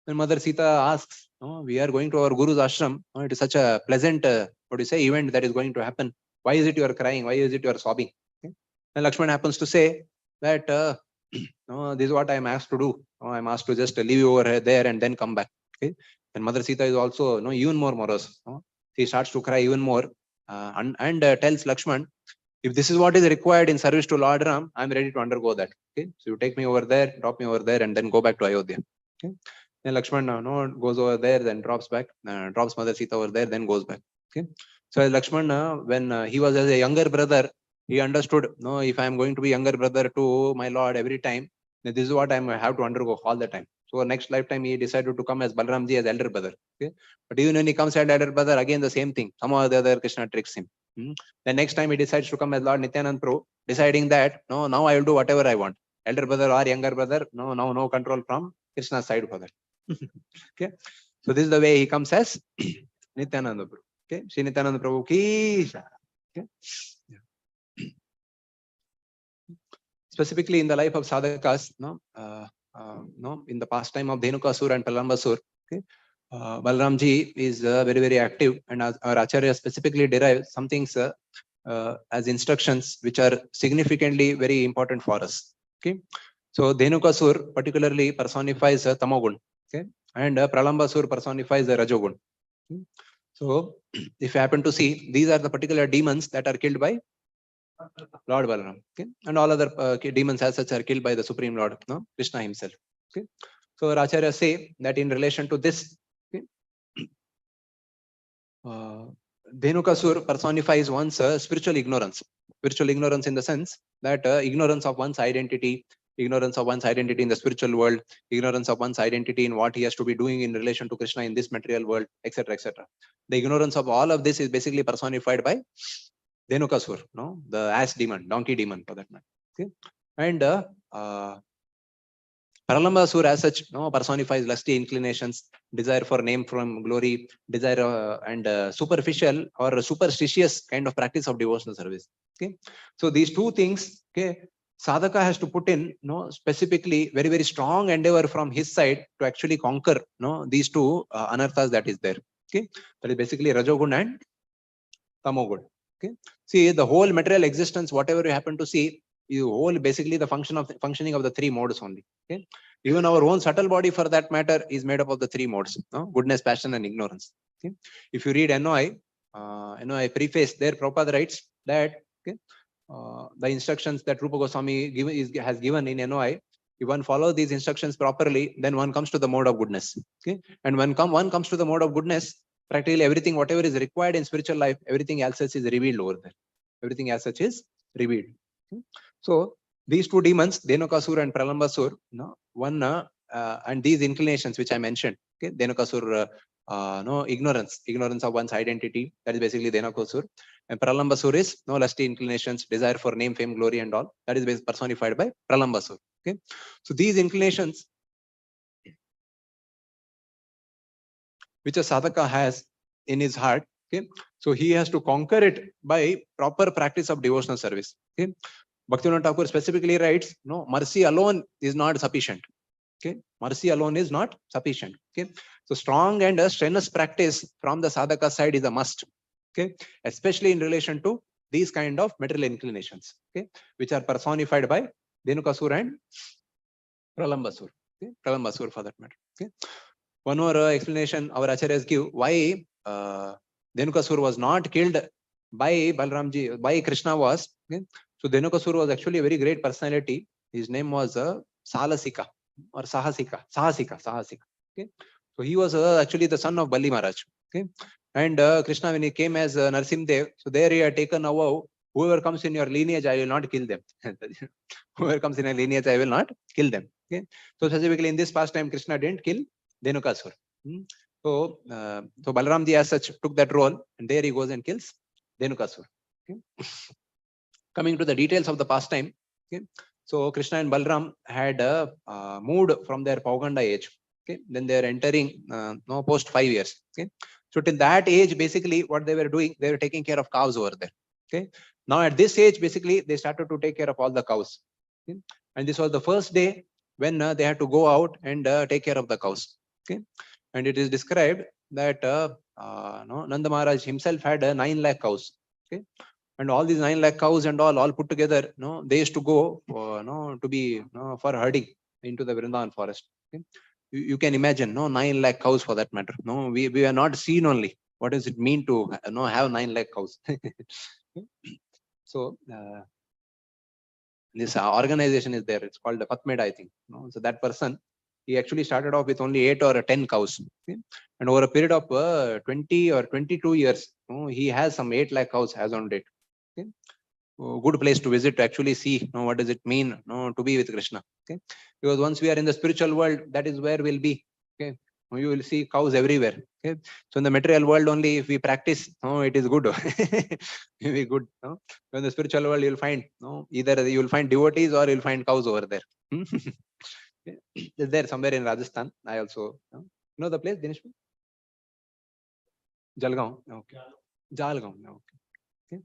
When Mother Sita asks, we are going to our Guru's ashram. It is such a pleasant, event that is going to happen. Why is it you are crying? Why is it you are sobbing? Okay. And Lakshman happens to say that this is what I am asked to do. I'm asked to just leave you over there and then come back. Okay. And Mother Sita is also even more morose. She starts to cry even more and tells Lakshman, if this is what is required in service to Lord Ram, I'm ready to undergo that. Okay. So you take me over there, drop me over there, and then go back to Ayodhya. Okay. Then Lakshman goes over there, then drops back, drops Mother Sita over there, then goes back. Okay. So as Lakshman, when he was as a younger brother, he understood, if I am going to be younger brother to my Lord every time, then this is what I have to undergo all the time. So next lifetime, he decided to come as Balramji as elder brother. Okay. But even when he comes as elder brother, again the same thing. Somehow or the other, Krishna tricks him. Then next time he decides to come as Lord Nityanand Prabhu, deciding that, now I will do whatever I want. Elder brother or younger brother, no control from Krishna's side for that. Okay. So this is the way he comes as Nityananda Prabhu. Okay. Shri Nityananda Prabhu ki. Okay. Yeah. Specifically in the life of sadhakas, in the pastime of Dhenukasur and Pralambasur, okay, Balramji is very, very active, and our Acharya specifically derives some things as instructions which are significantly very important for us. Okay, so Dhenukasur particularly personifies Tamogun, okay, and Pralambasur personifies Rajogun. Okay? So if you happen to see, these are the particular demons that are killed by Lord Balaram. Okay, and all other demons as such are killed by the Supreme Lord, Krishna himself. Okay, So Acharya say that in relation to this, okay, Dhenukasur personifies one's spiritual ignorance. Spiritual ignorance in the sense that ignorance of one's identity, ignorance of one's identity in the spiritual world, ignorance of one's identity in what he has to be doing in relation to Krishna in this material world, etc., etc. The ignorance of all of this is basically personified by Dhenukasur, no, the ass demon, donkey demon for that matter. Okay, and Pralambasur as such, no, personifies lusty inclinations, desire for name from glory, desire and superficial or superstitious kind of practice of devotional service. Okay, so these two things, okay, sadhaka has to put in, no, specifically very, very strong endeavor from his side to actually conquer, no, these two anarthas that is there. Okay, that is basically rajogun and tamogun. Okay, see the whole material existence, whatever you happen to see, you whole basically the functioning of the three modes only. Okay, even our own subtle body for that matter is made up of the three modes, no? Goodness, passion, and ignorance. Okay, if you read NOI preface there, Prabhupada writes that, okay, the instructions that Rupa Goswami has given in NOI, if one follows these instructions properly, then one comes to the mode of goodness. Okay, and when one comes to the mode of goodness, practically everything, whatever is required in spiritual life, everything else is revealed over there. Everything as such is revealed. Okay? So these two demons, Dhenukasur and Pralambasur, no, one and these inclinations which I mentioned. Okay, Dhenukasur, no, ignorance of one's identity. That is basically Dhenukasur. And Pralambasur is no lusty inclinations, desire for name, fame, glory, and all. That is personified by Pralambasur. Okay, so these inclinations, which a sadhaka has in his heart, okay, so he has to conquer it by proper practice of devotional service. Okay, Bhaktivinoda Thakur specifically writes, no, mercy alone is not sufficient. Okay, mercy alone is not sufficient. Okay, so strong and strenuous practice from the sadhaka side is a must. Okay, especially in relation to these kind of material inclinations, okay, which are personified by Dhenukasur and Pralambasur. Okay, Pralambasur for that matter. Okay. One more explanation our acharyas give why Dhenukasur was not killed by Balramji, by Krishna was. Okay? So Dhenukasur was actually a very great personality. His name was Salasika or Sahasika. Okay? So he was actually the son of Bali Maharaj. Okay? And Krishna, when he came as Narsimdev, so there he had taken a vow, whoever comes in your lineage, I will not kill them. Whoever comes in a lineage, I will not kill them. Okay? So specifically in this pastime, Krishna didn't kill Dhenukasur. So Balaramji as such took that role, and there he goes and kills Dhenukasur. Okay. Coming to the details of the pastime, okay. So Krishna and Balaram had moved from their Pauganda age. Okay, then they are entering no post 5 years. Okay, so till that age, basically what they were doing, they were taking care of cows over there. Okay, now at this age, basically they started to take care of all the cows. Okay? And this was the first day when they had to go out and take care of the cows. Okay, and it is described that no, Nanda Maharaj himself had 9 lakh cows. Okay, and all these 9 lakh cows and all put together, no, they used to go no, to be no, for herding into the Vrindavan forest. Okay? You can imagine, no, 9 lakh cows for that matter. No, we are not seen only. What does it mean to no have 9 lakh cows? So this organization is there. It's called the Patmeda, I think. No? So that person, he actually started off with only 8 or 10 cows. Okay? And over a period of 20 or 22 years, he has some 8 lakh cows as on date. Okay? Good place to visit to actually see what does it mean to be with Krishna. Okay? Because once we are in the spiritual world, that is where we'll be. Okay? You will see cows everywhere. Okay? So in the material world only, if we practice, it is good. It will be good. So in the spiritual world, you'll find either you'll find devotees or you'll find cows over there. Is there somewhere in Rajasthan? I also know the place, Dinesh? Jalgaon. Okay. Jalgaon. Okay.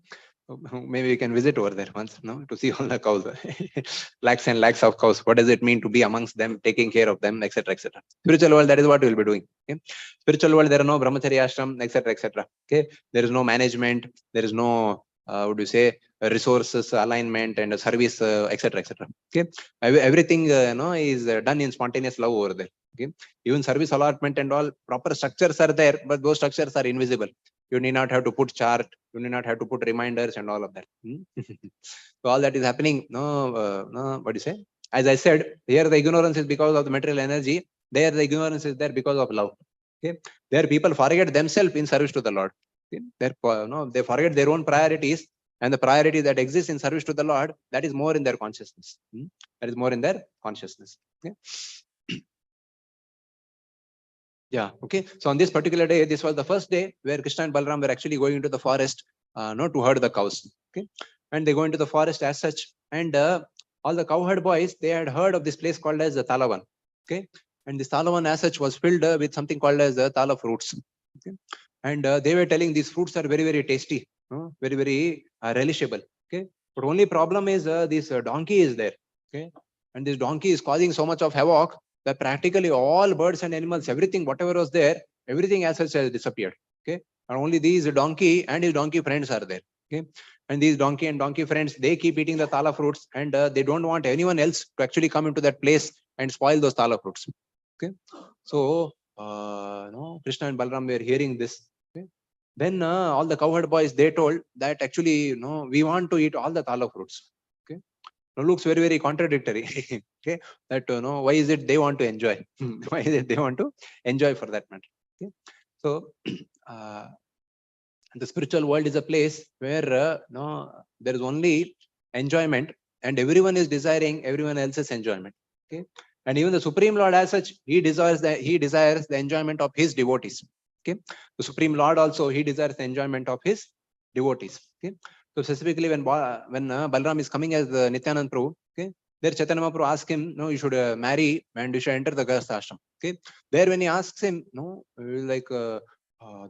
Maybe we can visit over there once, to see all the cows. Lakhs and lakhs of cows. What does it mean to be amongst them, taking care of them, etc., etc. Spiritual world, that is what we will be doing. Okay? Spiritual world, there are no brahmacharya ashram, etc., etc. Okay, there is no management, there is no would you say resources alignment and service, etc., etc. Okay, everything is done in spontaneous love over there. Okay, even service allotment and all proper structures are there, but those structures are invisible. You need not have to put chart, you need not have to put reminders and all of that. So all that is happening. No, what do you say? As I said, here the ignorance is because of the material energy. There the ignorance is there because of love. Okay, there people forget themselves in service to the Lord. Okay? They forget their own priorities, and the priority that exists in service to the Lord, that is more in their consciousness. That is more in their consciousness. Okay? Yeah. Okay. So on this particular day, this was the first day where Krishna and Balaram were actually going into the forest, to herd the cows. Okay. And they go into the forest as such. And all the cowherd boys, they had heard of this place called as the Talavan. Okay. And this Talavan as such was filled with something called as the Tala fruits. Okay. And they were telling these fruits are very, very tasty, very, very relishable. Okay. But only problem is this donkey is there. Okay. And this donkey is causing so much of havoc that practically all birds and animals, everything, whatever was there, everything as such has disappeared. Okay. And only these donkey and his donkey friends are there. Okay. And these donkey and donkey friends, they keep eating the tala fruits, and they don't want anyone else to actually come into that place and spoil those tala fruits. Okay. So, Krishna and Balaram were hearing this. Okay. Then all the cowherd boys, they told that actually, we want to eat all the tala fruits. Okay. Now looks very, very contradictory. Okay. That, why is it they want to enjoy? Why is it they want to enjoy for that matter? Okay. So, the spiritual world is a place where there is only enjoyment, and everyone is desiring everyone else's enjoyment. Okay. And even the Supreme Lord as such, he desires the enjoyment of his devotees. Okay. The Supreme Lord also, he desires the enjoyment of his devotees. Okay. So specifically when Balaram is coming as the Nityanand Prabhu, okay, there Chaitanya Mahaprabhu asks him, no, you should marry and you should enter the Grihastha ashram. Okay. There when he asks him,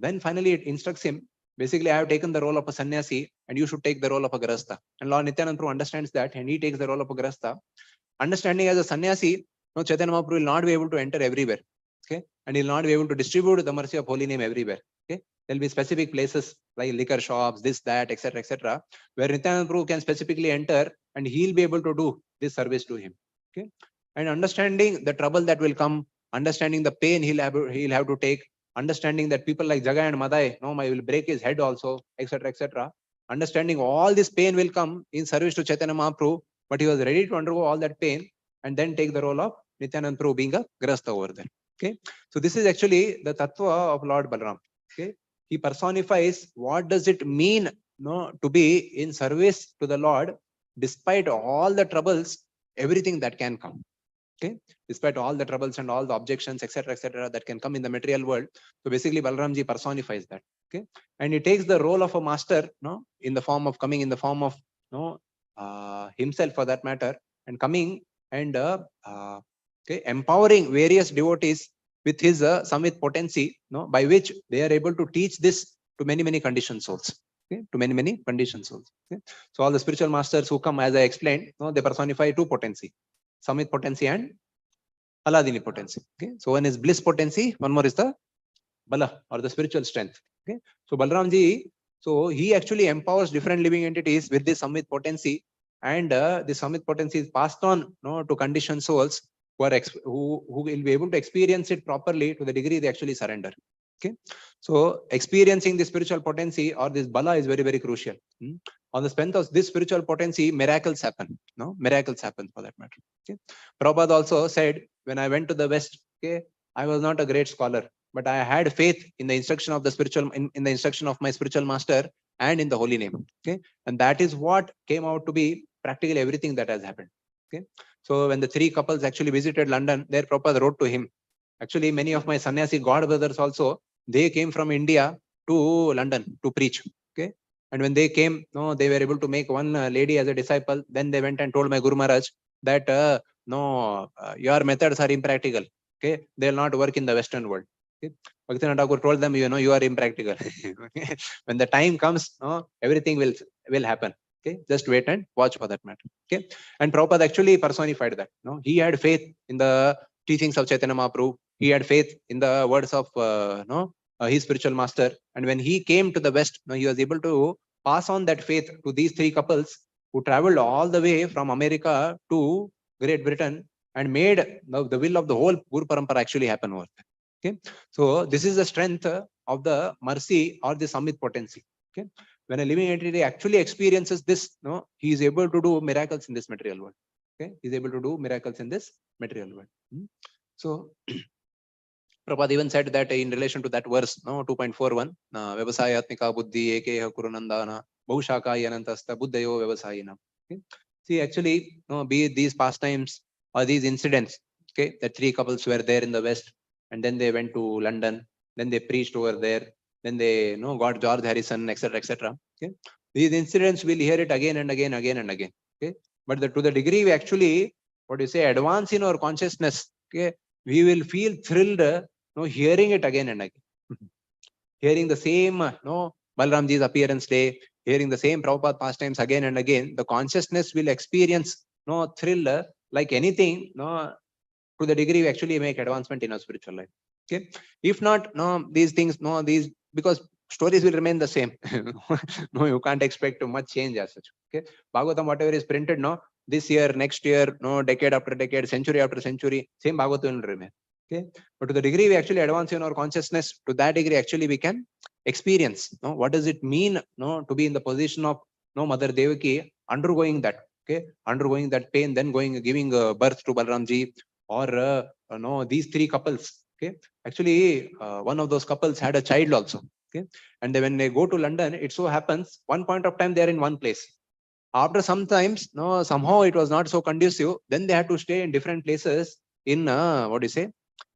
then finally it instructs him, basically I have taken the role of a sannyasi and you should take the role of a Grihastha. And Lord Nityanand Prabhu understands that, and he takes the role of a Grihastha. Understanding as a sannyasi, Chaitanya Mahaprabhu will not be able to enter everywhere. Okay. And he'll not be able to distribute the mercy of holy name everywhere. Okay. There'll be specific places like liquor shops, this, that, etc., where Nityanand Prabhu can specifically enter and he'll be able to do this service to him. Okay. And understanding the trouble that will come, understanding the pain he'll have to take, understanding that people like Jagai and Madai, will break his head also, etc., understanding all this pain will come in service to Chaitanya Mahaprabhu, but he was ready to undergo all that pain and then take the role of Nityanand Prabhu being a Grihastha over there. Okay. So this is actually the tattva of Lord Balaram. Okay. He personifies what does it mean to be in service to the Lord despite all the troubles, everything that can come. Okay. Despite all the troubles and all the objections, etc., that can come in the material world. So basically Balaramji personifies that. Okay. And he takes the role of a master, in the form of coming in the form of himself for that matter, and coming and empowering various devotees with his samvit potency, by which they are able to teach this to many, many conditioned souls. Okay. To many, many conditioned souls. Okay. So all the spiritual masters who come, as I explained, they personify two potency: samvit potency and aladini potency. Okay. So one is bliss potency, one more is the bala or the spiritual strength. Okay. So Balaramji, so he actually empowers different living entities with this samvit potency, and this samvit potency is passed on to conditioned souls who will be able to experience it properly to the degree they actually surrender. Okay. So experiencing the spiritual potency or this bala is very, very crucial. On the strength of this spiritual potency, miracles happen. Miracles happen for that matter. Okay. Prabhupada also said, when I went to the West, okay, I was not a great scholar, but I had faith in the instruction of the spiritual, in the instruction of my spiritual master and in the holy name. Okay. And that is what came out to be practically everything that has happened. Okay. So when the three couples actually visited London, their Prabhupada wrote to him. Actually, many of my sannyasi god brothers also, they came from India to London to preach. Okay. And when they came, they were able to make one lady as a disciple. Then they went and told my Guru Maharaj that your methods are impractical. Okay. They'll not work in the Western world. Okay. Bhaktivinoda Thakur told them, you are impractical. Okay. When the time comes, everything will happen. Okay. Just wait and watch for that matter. Okay. And Prabhupada actually personified that. He had faith in the teachings of Chaitanya Mahaprabhu. He had faith in the words of his spiritual master. And when he came to the West, he was able to pass on that faith to these three couples who traveled all the way from America to Great Britain and made the will of the whole Guru Parampara actually happen over there. Okay. So this is the strength of the mercy or the samvit potency. Okay. When a living entity actually experiences this, he is able to do miracles in this material world. Okay. He is able to do miracles in this material world. So Prabhupada even said that in relation to that verse, no, 2.41, Vyavasayatmika buddhi ekeha kurunandana bahushaka yanantasta buddhayo vyavasayina. Okay. See, actually, no, be it these pastimes or these incidents, okay, the three couples were there in the West, and then they went to London, then they preached over there, then they got George Harrison, etc., etc. Okay. These incidents, we'll hear it again and again, again and again. Okay. But to the degree we actually, what you say, advance in our consciousness, okay, we will feel thrilled, hearing it again and again. Hearing the same, Balaramji's appearance day, hearing the same Prabhupada pastimes again and again, the consciousness will experience thrill like anything, to the degree we actually make advancement in our spiritual life. Okay. If not, these things, because stories will remain the same. No, you can't expect much change as such. Okay. Bhagavatam, whatever is printed, this year, next year, decade after decade, century after century, same Bhagavatam will remain. Okay. But to the degree we actually advance in our consciousness, to that degree actually we can experience, what does it mean, to be in the position of Mother Devaki undergoing that. Okay. Undergoing that pain, then giving birth to Balaramji, or these three couples. Okay. Actually, one of those couples had a child also. Okay. And then when they go to London, it so happens one point of time they are in one place. After sometimes, somehow it was not so conducive. Then they had to stay in different places in what do you say?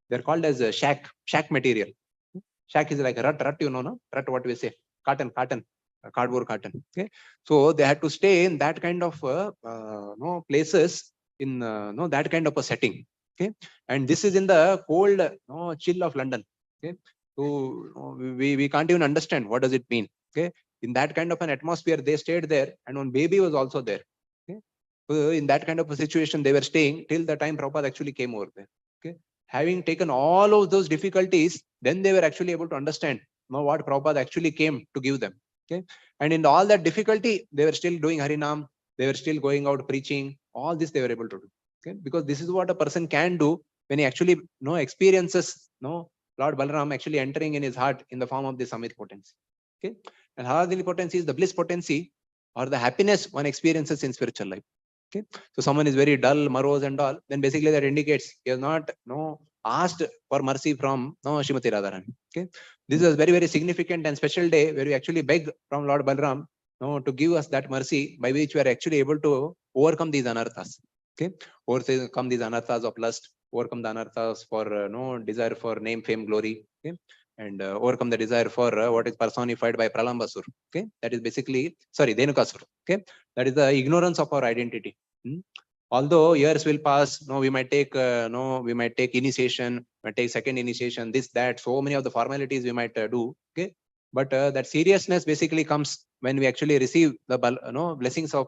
They're called as shack material. Shack is like a rut, no? Rut, what do we say? Cotton, cardboard cotton. Okay. So they had to stay in that kind of places in that kind of a setting. Okay. And this is in the cold chill of London. Okay. So we can't even understand what does it mean. Okay. In that kind of an atmosphere, they stayed there, and one baby was also there. Okay. So in that kind of a situation, they were staying till the time Prabhupada actually came over there. Okay. Having taken all of those difficulties, then they were actually able to understand what Prabhupada actually came to give them. Okay. And in all that difficulty, they were still doing Harinam, they were still going out preaching, all this they were able to do. Okay. Because this is what a person can do when he actually experiences Lord Balaram actually entering in his heart in the form of the Samit potency. Okay. And Haradili potency is the bliss potency or the happiness one experiences in spiritual life. Okay. So someone is very dull, morose and all, then basically that indicates he has not asked for mercy from Srimati Radharani. Okay. This is a very, very significant and special day where we actually beg from Lord Balaram to give us that mercy by which we are actually able to overcome these anarthas. Okay. Overcome these anarthas of lust, overcome the anarthas for desire for name, fame, glory. Okay. And overcome the desire for what is personified by Pralambasur. Okay. That is basically, Dhenukasur. Okay. That is the ignorance of our identity. Although years will pass, we might take initiation, might take second initiation, this, that, so many of the formalities we might do. Okay. But that seriousness basically comes when we actually receive the blessings of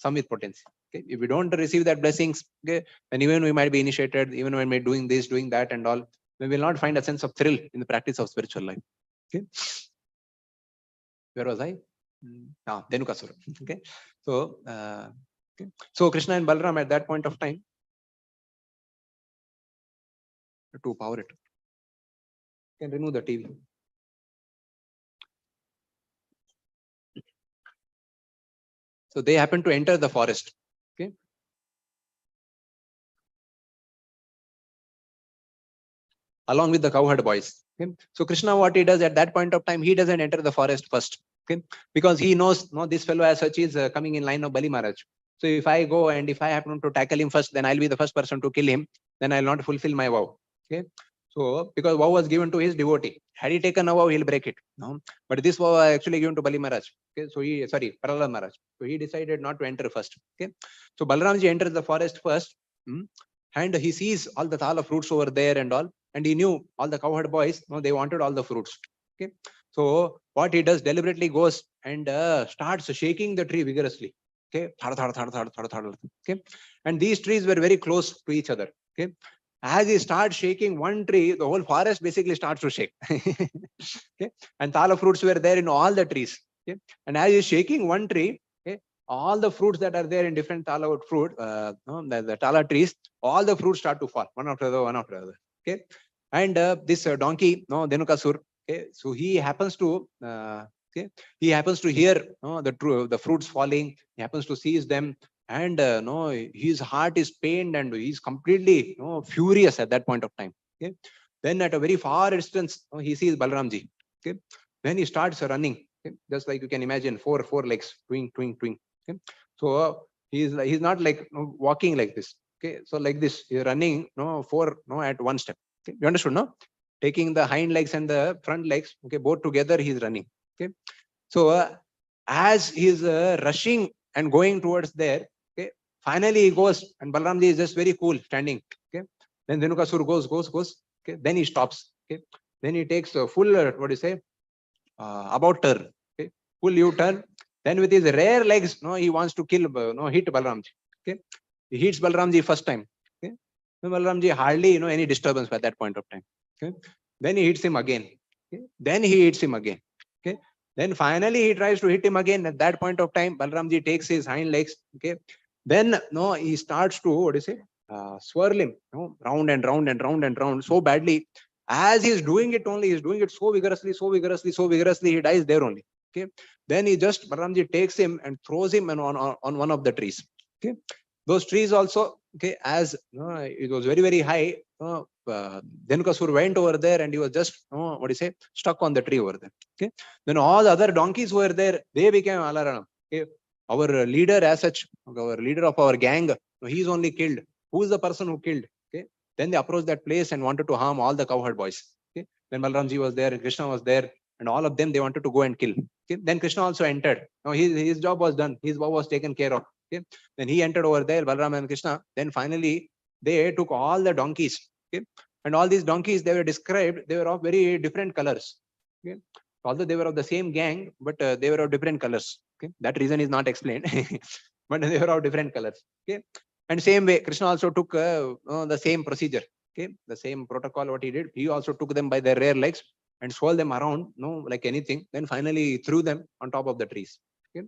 Samvit potency. Okay. If we don't receive that blessings, okay, then even we might be initiated, even when we're doing this, doing that and all, we will not find a sense of thrill in the practice of spiritual life. Okay. Where was I? Dhenukasura. Okay. So, okay. So Krishna and Balaram at that point of time, to power it, can remove the TV. So they happen to enter the forest. Okay. Along with the cowherd boys. Okay. So Krishna, what he does at that point of time, he doesn't enter the forest first. Okay. Because he knows, this fellow as such is coming in line of Bali Maharaj. So if I go and if I happen to tackle him first, then I'll be the first person to kill him. Then I'll not fulfill my vow. Okay. So because vow was given to his devotee. Had he taken a vow, he'll break it. No. But this vow was actually given to Bali Maharaj. Okay. So Prahlad Maharaj. So he decided not to enter first. Okay. So Balaramji enters the forest first. And he sees all the thala fruits over there and all. And he knew all the cowherd boys, they wanted all the fruits. Okay. So what he does, deliberately goes and starts shaking the tree vigorously. Okay. Okay. And these trees were very close to each other. Okay. As he starts shaking one tree, the whole forest basically starts to shake. Okay. And thala fruits were there in all the trees. Okay. And as he's shaking one tree, okay, all the fruits that are there in different thala fruit, the thala trees, all the fruits start to fall one after the other. Okay. And this donkey, Dhenukasur, okay, so he happens to hear the fruits falling. He happens to seize them, and no, his heart is pained and he's completely furious at that point of time. Okay. Then at a very far distance, he sees Balramji. Okay. Then he starts running. Okay. Just like you can imagine, four legs, twing, twing, twing. Okay. So he's not like walking like this. Okay. So like this, he's running at one step. Okay. You understood, no? Taking the hind legs and the front legs, okay, both together, he's running. Okay. So as he's rushing and going towards there, okay, finally he goes, and Balramji is just very cool, standing. Okay. Then Dhenukasur goes. Okay. Then he stops. Okay. Then he takes a full, what do you say, about turn. Okay. Full U-turn. Then with his rare legs, he wants to kill, hit Balramji. Okay. He hits Balramji first time. Okay. Then Balramji hardly, any disturbance at that point of time. Okay. Then he hits him again. Okay. Then he hits him again. Okay. Then finally he tries to hit him again. At that point of time, Balramji takes his hind legs. Okay. Then he starts to, what do you say, swirl him, round and round and round and round so badly. As he's doing it only, he's doing it so vigorously, he dies there only. Okay. Then Balramji takes him and throws him on one of the trees. Okay. Those trees also, okay, as it was very, very high, Dhenukasur went over there and he was just, what do you say, stuck on the tree over there. Okay. Then all the other donkeys were there, they became Alaranam. Okay. Our leader as such, our leader of our gang, he's only killed. Who is the person who killed? Okay. Then they approached that place and wanted to harm all the cowherd boys. Okay. Then Balramji was there, Krishna was there, and all of them, they wanted to go and kill. Okay. Then Krishna also entered. Now his job was done. His job was taken care of. Okay. Then he entered over there, Balarama and Krishna. Then finally, they took all the donkeys. Okay. And all these donkeys, they were described, they were of very different colors. Okay. Although they were of the same gang, but they were of different colors. Okay. That reason is not explained, but they were of different colors. Okay. And same way, Krishna also took the same procedure. Okay. The same protocol, what he did. He also took them by their rear legs and swirled them around, like anything. Then finally threw them on top of the trees. Okay.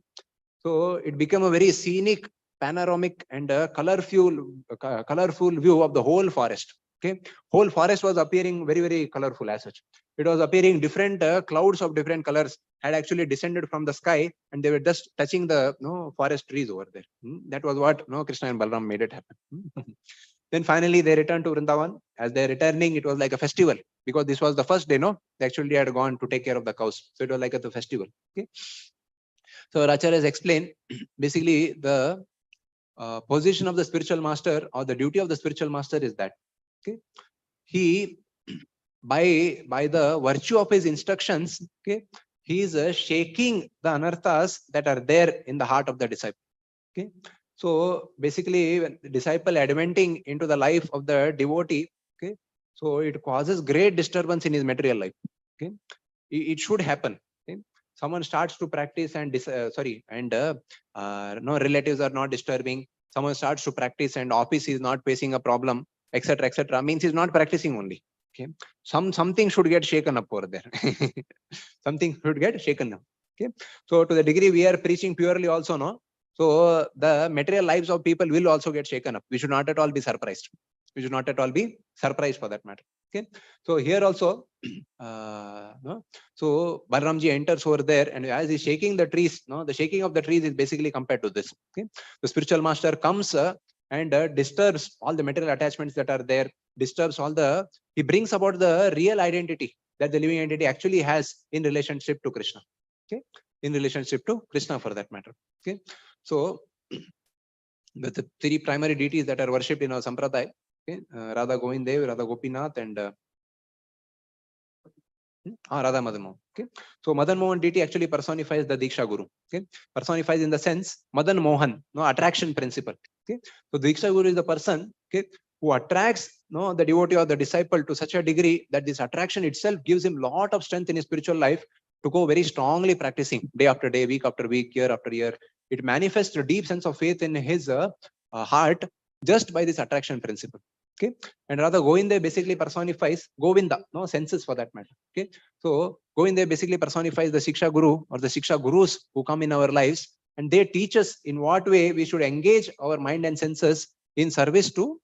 So it became a very scenic, panoramic, and colorful view of the whole forest. Okay, whole forest was appearing very, very colorful as such. It was appearing different clouds of different colors had actually descended from the sky, and they were just touching the forest trees over there. That was what Krishna and Balaram made it happen. Then finally they returned to Vrindavan. As they're returning, it was like a festival, because this was the first day. They actually had gone to take care of the cows, so it was like a festival. Okay. So Racharya has explained basically the position of the spiritual master, or the duty of the spiritual master, is that, okay, he by the virtue of his instructions, okay, he is shaking the anarthas that are there in the heart of the disciple. Okay. So basically, when the disciple adventing into the life of the devotee, okay, so it causes great disturbance in his material life. Okay. It should happen. Okay. Someone starts to practice and no relatives are not disturbing. Someone starts to practice and office is not facing a problem, etc. Means he's not practicing only. Okay. Something should get shaken up over there. Something should get shaken up. Okay. So to the degree we are preaching purely also, no. So the material lives of people will also get shaken up. We should not at all be surprised. We should not at all be surprised for that matter. Okay. So here also, no. So Balaramji enters over there, and as he's shaking the trees, the shaking of the trees is basically compared to this. Okay. The spiritual master comes and disturbs all the material attachments that are there, disturbs all the, he brings about the real identity that the living entity actually has in relationship to Krishna. Okay. In relationship to Krishna for that matter. Okay. So the three primary deities that are worshipped in our Sampradaya, okay, Radha Govindev, Radha Gopinath, and Radha Madan Mohan. Okay. So Madan Mohan deity actually personifies the Diksha Guru. Okay. Personifies in the sense Madan Mohan, attraction principle. Okay. So Diksha Guru is the person, okay, who attracts the devotee or the disciple to such a degree that this attraction itself gives him lot of strength in his spiritual life to go very strongly practicing day after day, week after week, year after year. It manifests a deep sense of faith in his heart just by this attraction principle. Okay. And rather Govinda basically personifies Govinda, senses for that matter. Okay. So Govinda basically personifies the Shiksha Guru or the Shiksha Gurus who come in our lives, and they teach us in what way we should engage our mind and senses in service to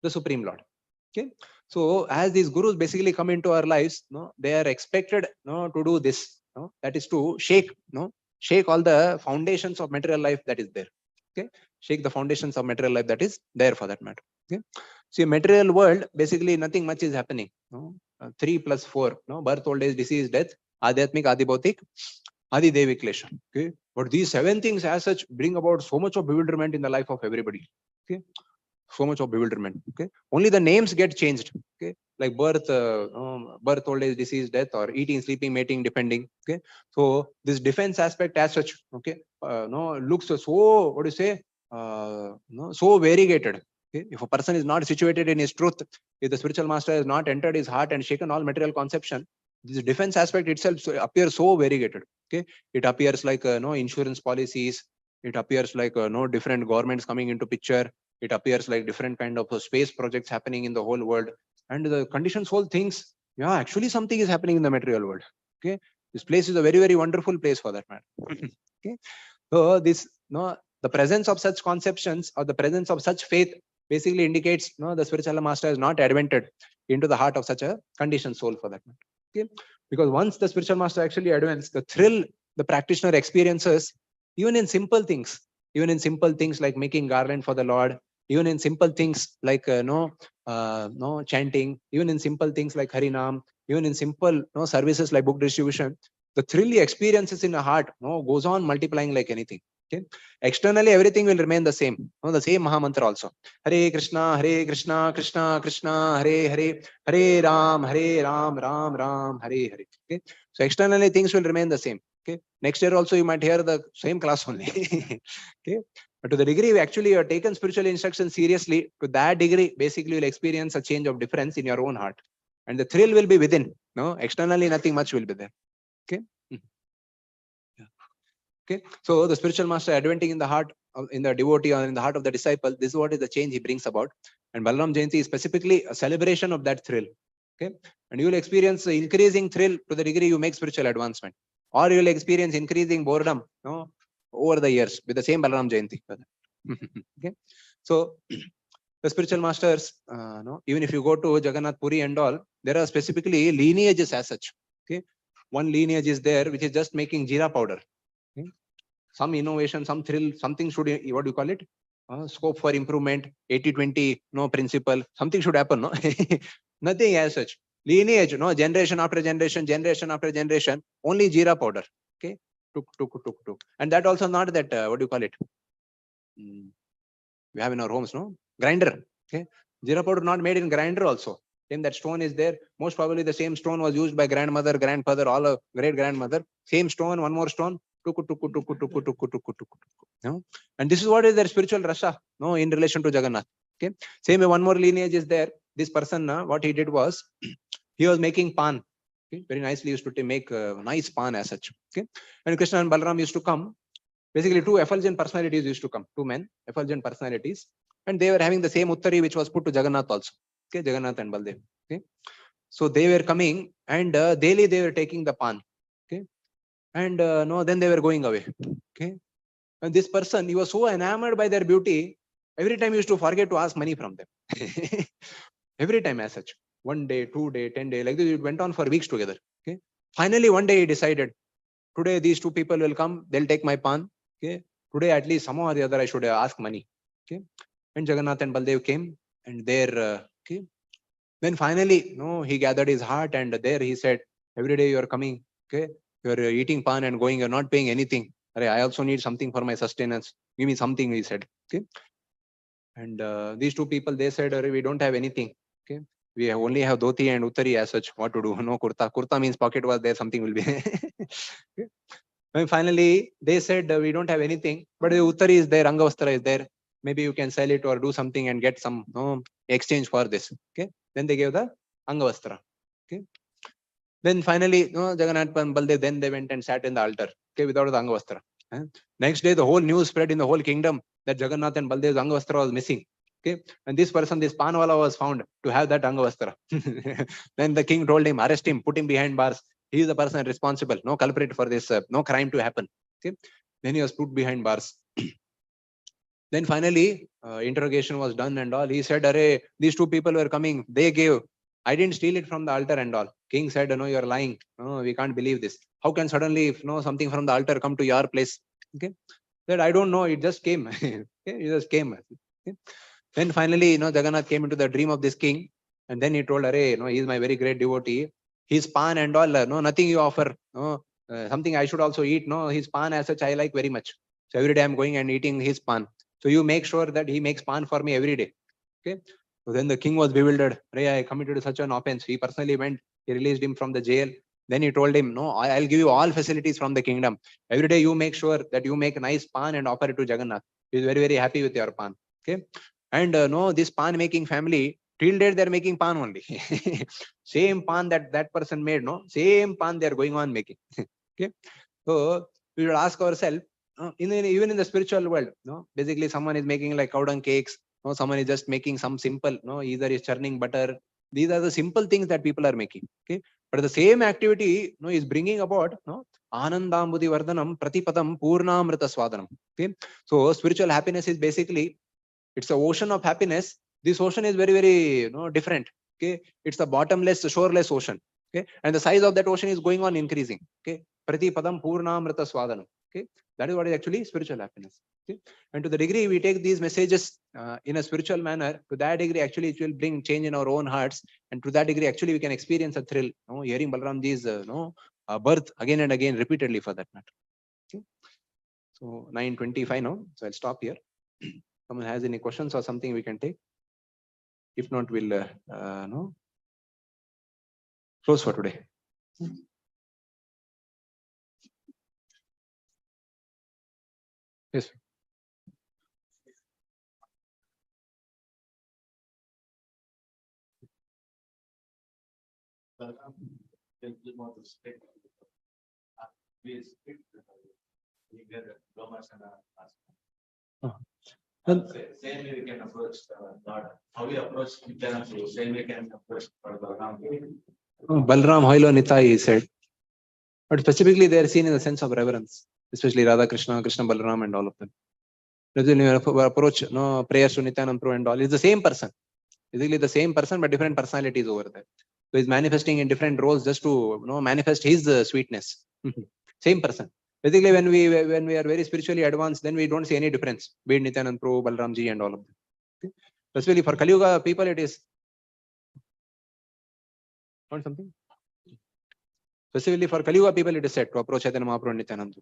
the Supreme Lord. Okay. So as these gurus basically come into our lives, they are expected to do this, that is to shake all the foundations of material life that is there. Okay. shake the foundations of material life that is there for that matter. Okay. See, material world, basically nothing much is happening. No? 3 plus 4, no? Birth, old age, disease, death, Adhyatmik, Adibhautik, Adi Devik Klesha. Okay. But these 7 things as such bring about so much of bewilderment in the life of everybody. Okay. So much of bewilderment. Okay. Only the names get changed. Okay. Like birth, birth, old age, disease, death, or eating, sleeping, mating, depending. Okay. So this defense aspect as such, okay, no, looks so, what do you say, no, so variegated. Okay. If a person is not situated in his truth, if the spiritual master has not entered his heart and shaken all material conception, this defense aspect itself appears so variegated. Okay. It appears like no insurance policies. It appears like no different governments coming into picture. It appears like different kind of space projects happening in the whole world, and the conditions whole thinks, yeah, actually something is happening in the material world. Okay. This place is a very, very wonderful place for that matter. Okay. So this, no, the presence of such conceptions or the presence of such faith basically indicates, no, the spiritual master has not advented into the heart of such a conditioned soul for that matter. Okay. Because once the spiritual master actually advents, the thrill the practitioner experiences, even in simple things like making garland for the Lord, even in simple things like no chanting, even in simple things like Harinam, even in simple services like book distribution, the thrill he experiences in the heart goes on multiplying like anything. Okay. Externally, everything will remain the same. The same Mahamantra also. Hare Krishna, Krishna Krishna, Hare Hare, Hare Ram, Ram Ram, Hare Hare. Okay. So externally, things will remain the same. Okay. Next year also, you might hear the same class only. Okay. But to the degree you actually have taken spiritual instruction seriously, to that degree, basically you'll experience a change of difference in your own heart. And the thrill will be within. No, externally, nothing much will be there. Okay. Yeah. Okay. So the spiritual master adventing in the heart, in the devotee or in the heart of the disciple, this is what is the change he brings about. And Balarama Jayanti is specifically a celebration of that thrill. Okay. And you will experience increasing thrill to the degree you make spiritual advancement. Or you will experience increasing boredom over the years with the same Balarama Jayanti. Okay. So the spiritual masters, even if you go to Jagannath Puri and all, there are specifically lineages as such. Okay. One lineage is there which is just making jeera powder. Okay. Some innovation, some thrill, something should, what do you call it? Scope for improvement, 80-20 principle, something should happen. No, nothing as such. Lineage, generation after generation, only jeera powder. Okay, tuk. And that also not that, what do you call it? We have in our homes, no? Grinder. Okay, jeera powder not made in grinder also. Then that stone is there. Most probably the same stone was used by grandmother, grandfather, all a great grandmother. Same stone, one more stone. Tuku. No? And this is what is their spiritual rasa, no, in relation to Jagannath. Okay. Same way, one more lineage is there. This person, what he did was, he was making pan. Okay. Very nicely used to make nice pan as such. Okay. And Krishna and Balaram used to come. Basically, two effulgent personalities used to come. Two men, effulgent personalities. And they were having the same uttari which was put to Jagannath also. Okay. Jagannath and Baldev. Okay. So they were coming and daily they were taking the pan. Okay. And then they were going away. Okay. And this person, he was so enamored by their beauty, every time he used to forget to ask money from them. Every time as such. 1 day, 2 day, 10 day, like this, it went on for weeks together. Okay. Finally, one day he decided, today these two people will come, they'll take my pan. Okay. Today, at least somehow or the other, I should ask money. Okay. And Jagannath and Baldev came and there, okay. Then finally, he gathered his heart and there he said, every day you are coming, okay. You're eating pan and going, you're not paying anything. I also need something for my sustenance. Give me something, he said. Okay. And these two people, they said, we don't have anything. Okay. We only have dhoti and uttari as such. What to do? No kurta. Kurta means pocket was there, something will be. Okay. And finally, they said, we don't have anything, but the uttari is there, Angavastra is there. Maybe you can sell it or do something and get some exchange for this. Okay. Then they gave the Angavastra. Okay. Then finally, Jagannath and Baldev, then they went and sat in the altar, okay, without the Angavastra. Next day, the whole news spread in the whole kingdom that Jagannath and Baldev's Angavastra was missing. Okay. And this person, this Panwala, was found to have that Angavastra. Then the king told him, arrest him, put him behind bars. He is the person responsible, no culprit for this, no crime to happen. Okay. Then he was put behind bars. Then finally, interrogation was done and all. He said, these two people were coming. They gave. I didn't steal it from the altar and all. King said, no, you're lying. No, we can't believe this. How can suddenly, if something from the altar come to your place? Okay. That I don't know, it just came. Okay, it just came. Okay. Then finally, Jagannath came into the dream of this king, and then he told, "Arey, he is my very great devotee. His pan and all, no, nothing you offer. No, something I should also eat. No, his pan as such I like very much. So every day I'm going and eating his pan. So you make sure that he makes pan for me every day." Okay. So then the king was bewildered. "Arey, I committed such an offense." He personally went. He released him from the jail. Then he told him, "No, I'll give you all facilities from the kingdom. Every day you make sure that you make nice pan and offer it to Jagannath. He's very, very happy with your pan." Okay. And no, this pan making family, till date they're making pan only. Same pan that person made, no, same pan they're going on making. Okay. So we will ask ourselves, even in the spiritual world, no, basically someone is making like cow dung cakes, no, someone is just making some simple, no, either is churning butter. These are the simple things that people are making. Okay. But the same activity, no, is bringing about, no, Anandambudi Vardhanam Pratipadam Purnamrita Swadanam. Okay. So spiritual happiness is basically, it's an ocean of happiness. This ocean is very, very, different. Okay. It's a bottomless, shoreless ocean. Okay. And the size of that ocean is going on increasing. Okay. Pratipadam Purnamrita Swadanam. Okay. That is what is actually spiritual happiness. Okay. And to the degree we take these messages in a spiritual manner, to that degree actually it will bring change in our own hearts. And to that degree actually we can experience a thrill, hearing Balaramji's birth again and again repeatedly for that matter. Okay. So 9:25 now. So I'll stop here. Someone has any questions or something we can take? If not, we'll close for today. Yes. Same way we can approach God. How we approach Nityananda, same way we can approach Balaram. Balram, Hoilo, Nitai, he said. But specifically they are seen in the sense of reverence, especially Radha Krishna, Krishna Balaram and all of them. Approach, prayers to Nityananda Prabhu and all. It's the same person. Basically the same person, but different personalities over there. So he's manifesting in different roles just to manifest his sweetness. Same person. Basically, when we are very spiritually advanced, then we don't see any difference. Be it Nityananda Prabhu, Balaramji, and all of them. Okay? Especially for Kali Yuga people, it is not something. Specifically for Kali Yuga people, it is said to approach Chaitanya Mahaprabhu and Nityananda.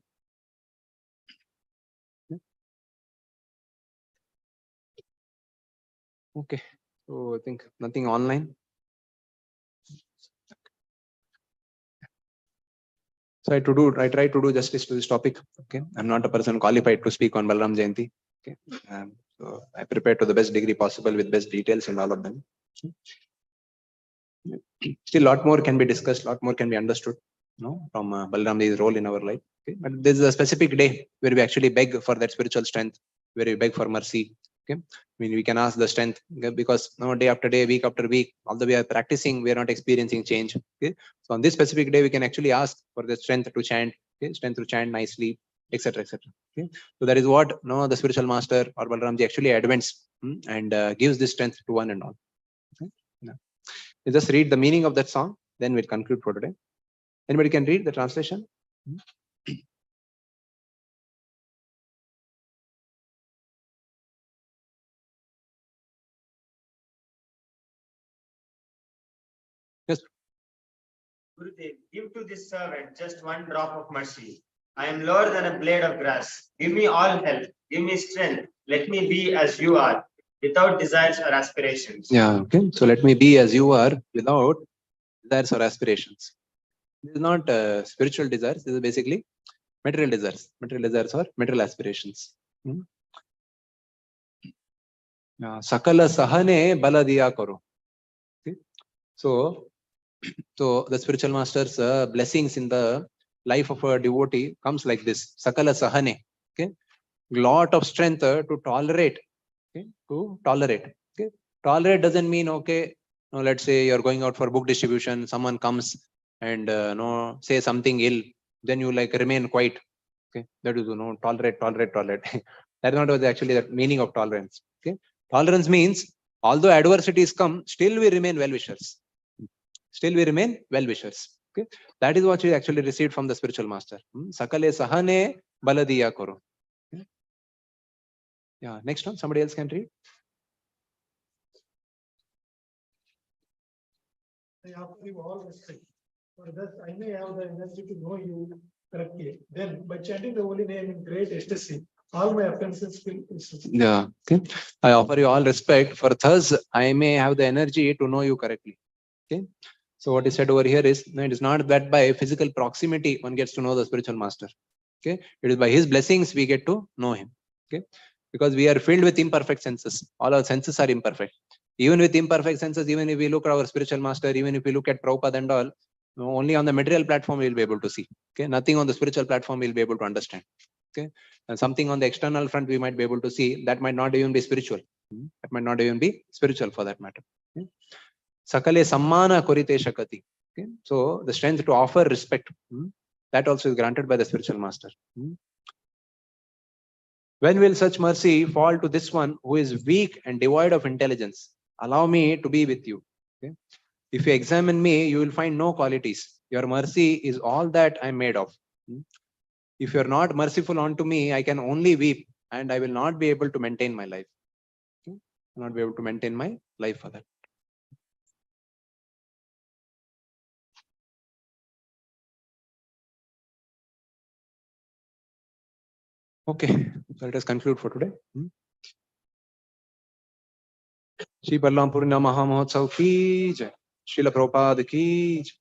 Okay. So I think nothing online. So I try to do justice to this topic. Okay. I'm not a person qualified to speak on Balarama Jayanti. Okay. So I prepare to the best degree possible with best details and all of them. Still, a lot more can be discussed, a lot more can be understood, from Balaramji's role in our life. Okay. But there's a specific day where we actually beg for that spiritual strength, where we beg for mercy. Okay. I mean, we can ask the strength, because day after day, week after week, although we are practicing, we are not experiencing change. Okay. So on this specific day, we can actually ask for the strength to chant, okay, strength to chant nicely, etc., etc. Okay. So that is what the spiritual master or Balaramji actually advents and gives this strength to one and all. Okay. Yeah. You just read the meaning of that song, then we'll conclude for today. Anybody can read the translation? Yes. Gurudev, give to this servant just one drop of mercy. I am lower than a blade of grass. Give me all health. Give me strength. Let me be as you are, without desires or aspirations. Yeah. Okay. So let me be as you are, without desires or aspirations. This is not spiritual desires. This is basically material desires. Material desires or material aspirations. Sakala sahane bala diya karo. Okay. So the spiritual master's blessings in the life of a devotee comes like this. Sakala sahane. Okay. Lot of strength to tolerate. Okay. To tolerate. Okay. Tolerate doesn't mean, okay, let's say you're going out for book distribution, someone comes and say something ill, then you like remain quiet. Okay. That is tolerate. That is not actually the meaning of tolerance. Okay. Tolerance means although adversities come, still we remain well-wishers. Still we remain well-wishers. Okay. That is what we actually received from the spiritual master. Sakale sahane baladiya karo. Yeah, next one, somebody else can read. I offer you all respect. For thus I may have the energy to know you correctly. Then, by chanting the holy name in great ecstasy, all my offenses will cease. Yeah, okay. I offer you all respect, for thus I may have the energy to know you correctly. Okay. So what is said over here is, no, it is not that by physical proximity one gets to know the spiritual master. Okay. It is by his blessings we get to know him. Okay. Because we are filled with imperfect senses. All our senses are imperfect. Even with imperfect senses, even if we look at our spiritual master, even if we look at Prabhupada and all, only on the material platform we will be able to see. Okay. Nothing on the spiritual platform we will be able to understand. Okay. And something on the external front we might be able to see, that might not even be spiritual. That might not even be spiritual for that matter. Okay. Sakale sammana korite shakati. Okay. So the strength to offer respect, that also is granted by the spiritual master. When will such mercy fall to this one who is weak and devoid of intelligence? Allow me to be with you. Okay. If you examine me, you will find no qualities. Your mercy is all that I am made of. If you are not merciful unto me, I can only weep, and I will not be able to maintain my life. Okay. I will not be able to maintain my life for that. Okay, so let us conclude for today. Shri Balarama Purnima Mahamahotsav ki jai. Srila Prabhupada ki jai.